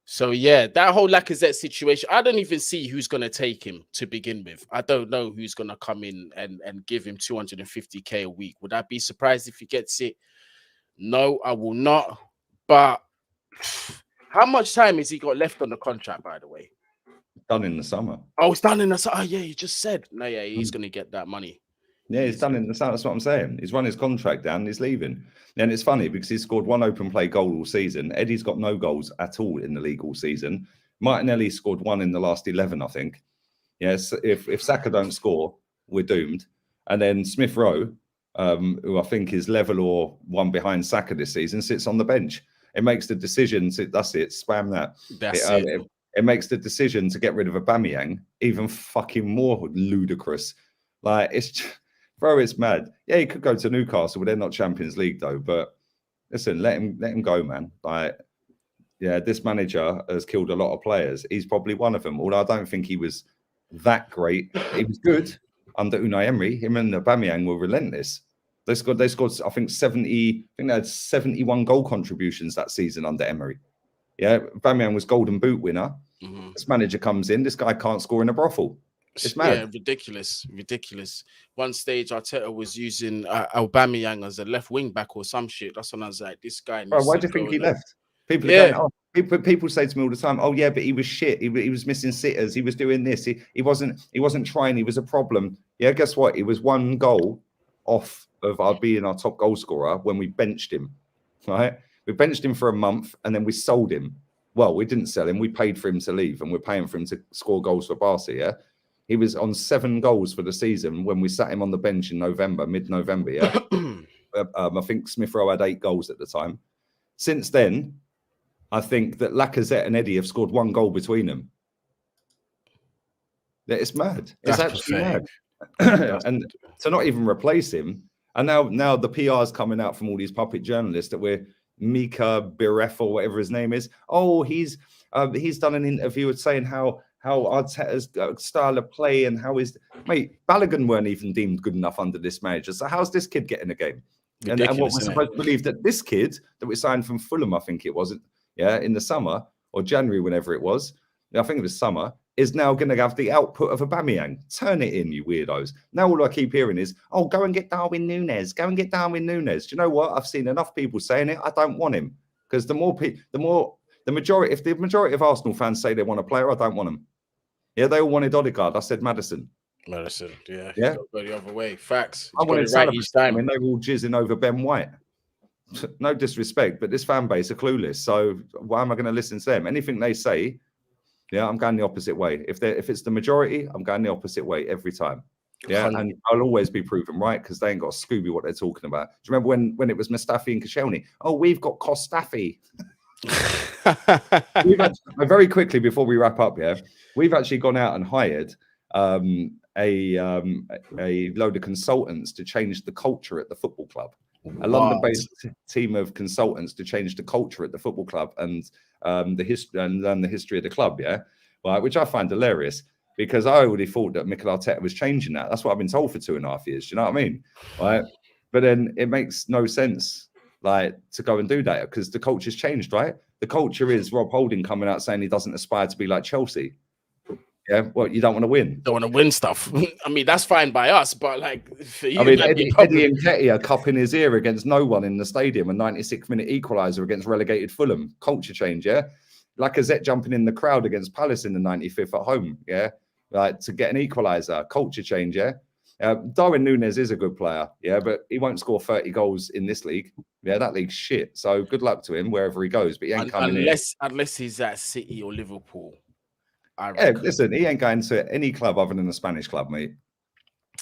S1: So yeah, that whole Lacazette situation, I don't even see who's gonna take him to begin with. I don't know who's gonna come in and give him 250k a week. Would I be surprised if he gets it? No, I will not. But how much time has he got left on the contract, by the way?
S2: Done in the summer.
S1: Oh, it's done in the summer. Oh, yeah, you just said. No, yeah, he's gonna get that money.
S2: Yeah, he's done in the summer. That's what I'm saying. He's run his contract down. He's leaving. And it's funny because he's scored one open play goal all season. Eddie's got no goals at all in the league all season. Martinelli scored one in the last 11, I think. Yes, if Saka don't score, we're doomed. And then Smith Rowe, who I think is level or one behind Saka this season, sits on the bench. It makes the decision. That's it. Spam that.
S1: That's it.
S2: It makes the decision to get rid of Aubameyang even fucking more ludicrous. Like it's. Bro, it's mad. Yeah, he could go to Newcastle, but they're not Champions League though. But listen, let him go, man. Like, yeah, this manager has killed a lot of players. He's probably one of them. Although I don't think he was that great. He was good under Unai Emery. Him and Aubameyang were relentless. They scored. I think 70. I think they had 71 goal contributions that season under Emery. Yeah, Aubameyang was Golden Boot winner. This manager comes in. This guy can't score in a brothel. It's mad.
S1: Yeah, ridiculous. One stage, Arteta was using Aubameyang as a left wing back or some shit. That's when I was like, this guy.
S2: Bro, why do you think he left? People are going, oh, people say to me all the time, oh yeah, but he was shit. He was missing sitters. He was doing this. He wasn't trying. He was a problem. Yeah, guess what? He was one goal off of being our top goal scorer when we benched him. Right? We benched him for a month and then we sold him. Well, we didn't sell him. We paid for him to leave and we're paying for him to score goals for Barca. Yeah. He was on 7 goals for the season when we sat him on the bench in November, mid-November. Yeah, I think Smith Rowe had 8 goals at the time. Since then, I think that Lacazette and Eddie have scored 1 goal between them. It's mad. It's actually mad. And to not even replace him, and now the PR is coming out from all these puppet journalists that we're Mika Biref or whatever his name is. Oh, he's done an interview saying how Arteta's style of play and how his mate Balogun weren't even deemed good enough under this manager. So how's this kid getting a game? And what we're supposed to believe that this kid that we signed from Fulham, I think it was, yeah, in the summer or January, whenever it was, I think it was summer, is now going to have the output of Aubameyang. Turn it in, you weirdos. Now all I keep hearing is, oh, go and get Darwin Núñez. Go and get Darwin Núñez. Do you know what? I've seen enough people saying it. I don't want him because the majority, if the majority of Arsenal fans say they want a player, I don't want him. Yeah, they all wanted Odegaard. I said Maddison.
S1: Yeah. Go the other way. Facts.
S2: I wanted right each time. I mean, they were all jizzing over Ben White. No disrespect, but this fan base are clueless. So why am I going to listen to them? Anything they say, yeah, I'm going the opposite way. If it's the majority, I'm going the opposite way every time. Yeah, and I'll always be proven right because they ain't got a Scooby what they're talking about. Do you remember when it was Mustafi and Koscielny? Oh, we've got Kostafi. Very quickly before we wrap up, yeah, we've actually gone out and hired a load of consultants to change the culture at the football club. A London-based team of consultants to change the culture at the football club and the history and learn the history of the club. Yeah, right, which I find hilarious because I already thought that Mikel Arteta was changing that. That's what I've been told for 2.5 years. Do you know what I mean? Right, but then it makes no sense like to go and do that because the culture's changed, right? The culture is Rob Holding coming out saying he doesn't aspire to be like Chelsea. Yeah, well, you don't want to win.
S1: Don't want to win stuff. I mean, that's fine by us, but like for you,
S2: I mean, Eddie Nketiah cupping his ear against no one in the stadium, a 96-minute equaliser against relegated Fulham. Culture change, yeah. Lacazette jumping in the crowd against Palace in the 95th at home, yeah. Like to get an equaliser, culture change, yeah. Darwin Núñez is a good player, yeah, but he won't score 30 goals in this league. Yeah, that league's shit. So good luck to him wherever he goes, but he ain't coming in.
S1: Unless he's at City or Liverpool. I
S2: Yeah,
S1: reckon.
S2: listen, he ain't going to any club other than a Spanish club, mate.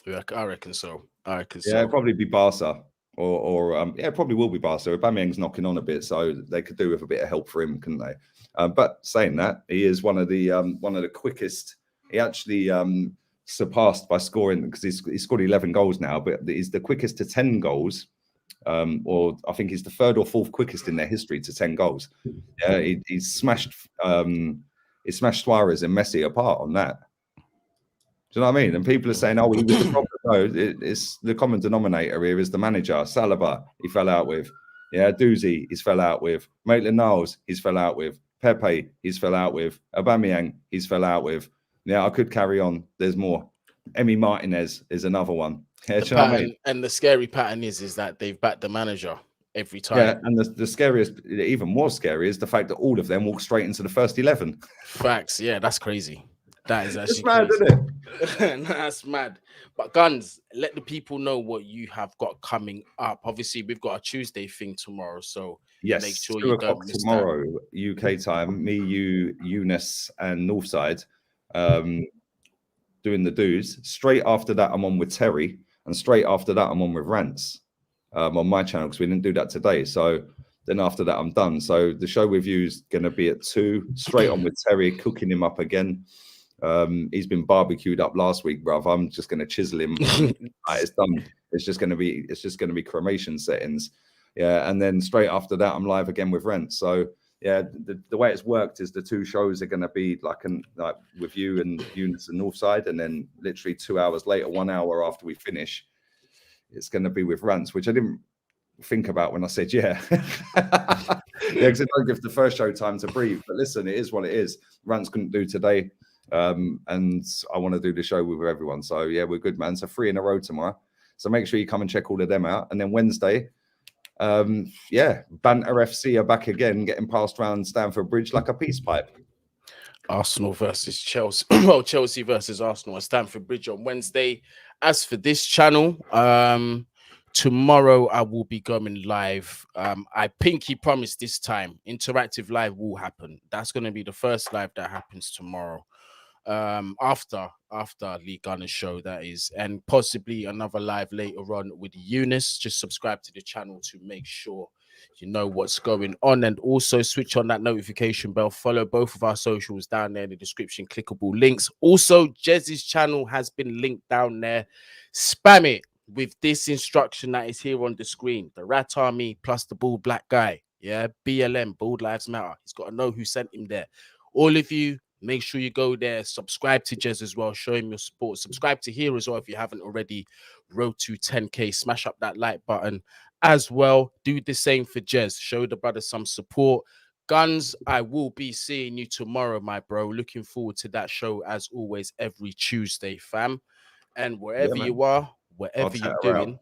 S1: I reckon so. I reckon
S2: Yeah,
S1: so.
S2: probably be Barca, or yeah, probably will be Barca. Aubameyang's knocking on a bit, so they could do with a bit of help for him, couldn't they? But saying that, he is one of the quickest. He actually surpassed by scoring, because he's scored 11 goals now, but he's the quickest to 10 goals. Or I think he's the third or fourth quickest in their history to 10 goals. Yeah, he's smashed Suarez and Messi apart on that. Do you know what I mean? And people are saying, "Oh, he was the problem." No, it's the common denominator here is the manager. Saliba, he fell out with. Yeah, Doozy, he's fell out with. Maitland-Niles, he's fell out with. Pepe, he's fell out with. Aubameyang, he's fell out with. Yeah, I could carry on. There's more. Emi Martinez is another one. Yeah,
S1: The
S2: do you know what I
S1: pattern
S2: mean?
S1: and the scary pattern is that they've backed the manager every time.
S2: Yeah, and the scariest, even more scary, is the fact that all of them walk straight into the first 11.
S1: Facts. Yeah, that's crazy. That is
S2: It's
S1: actually
S2: mad,
S1: crazy.
S2: isn't it?
S1: That's mad. But Guns, let the people know what you have got coming up. Obviously, we've got a Tuesday thing tomorrow, so
S2: Yes,
S1: make sure
S2: 2
S1: you
S2: o'clock
S1: don't miss that.
S2: tomorrow, UK time. Me, you, Eunice, and Northside doing the do's. Straight after that, I'm on with Terry, and straight after that, I'm on with Rants on my channel, because we didn't do that today. So then after that, I'm done. So the show with you is going to be at 2. Straight on with Terry, cooking him up again. He's been barbecued up last week, bruv. I'm just going to chisel him. It's done. It's just going to be cremation settings. Yeah, and then straight after that, I'm live again with Rent. So yeah, the way it's worked is the 2 shows are going to be like with you and Eunice and Northside, and then literally 2 hours later, 1 hour after we finish, it's going to be with Rants, which I didn't think about when I said yeah. Yeah, because it don't give the first show time to breathe. But listen, it is what it is. Rants couldn't do today. And I want to do the show with everyone. So yeah, we're good, man. So 3 in a row tomorrow. So make sure you come and check all of them out. And then Wednesday, yeah, Banter FC are back again, getting passed around Stamford Bridge like a peace pipe.
S1: Arsenal versus Chelsea. Well, Chelsea versus Arsenal at Stamford Bridge on Wednesday. As for this channel, tomorrow I will be going live. I pinky promise this time interactive live will happen. That's going to be the first live that happens tomorrow. After Lee Gunner's show, that is, and possibly another live later on with Eunice. Just subscribe to the channel to make sure you know what's going on, and also switch on that notification bell. Follow both of our socials down there in the description, clickable links. Also, Jez's channel has been linked down there. Spam it with this instruction that is here on the screen: the Rat Army plus the bald black guy. Yeah, BLM, Bald Lives Matter. He's got to know who sent him there. All of you, make sure you go there, subscribe to Jez as well, show him your support. Subscribe to here as well if you haven't already. Road to 10K, smash up that like button as well. Do the same for Jez. Show the brother some support. Guns, I will be seeing you tomorrow, my bro. Looking forward to that show as always every Tuesday, fam. And wherever you are, whatever you're doing,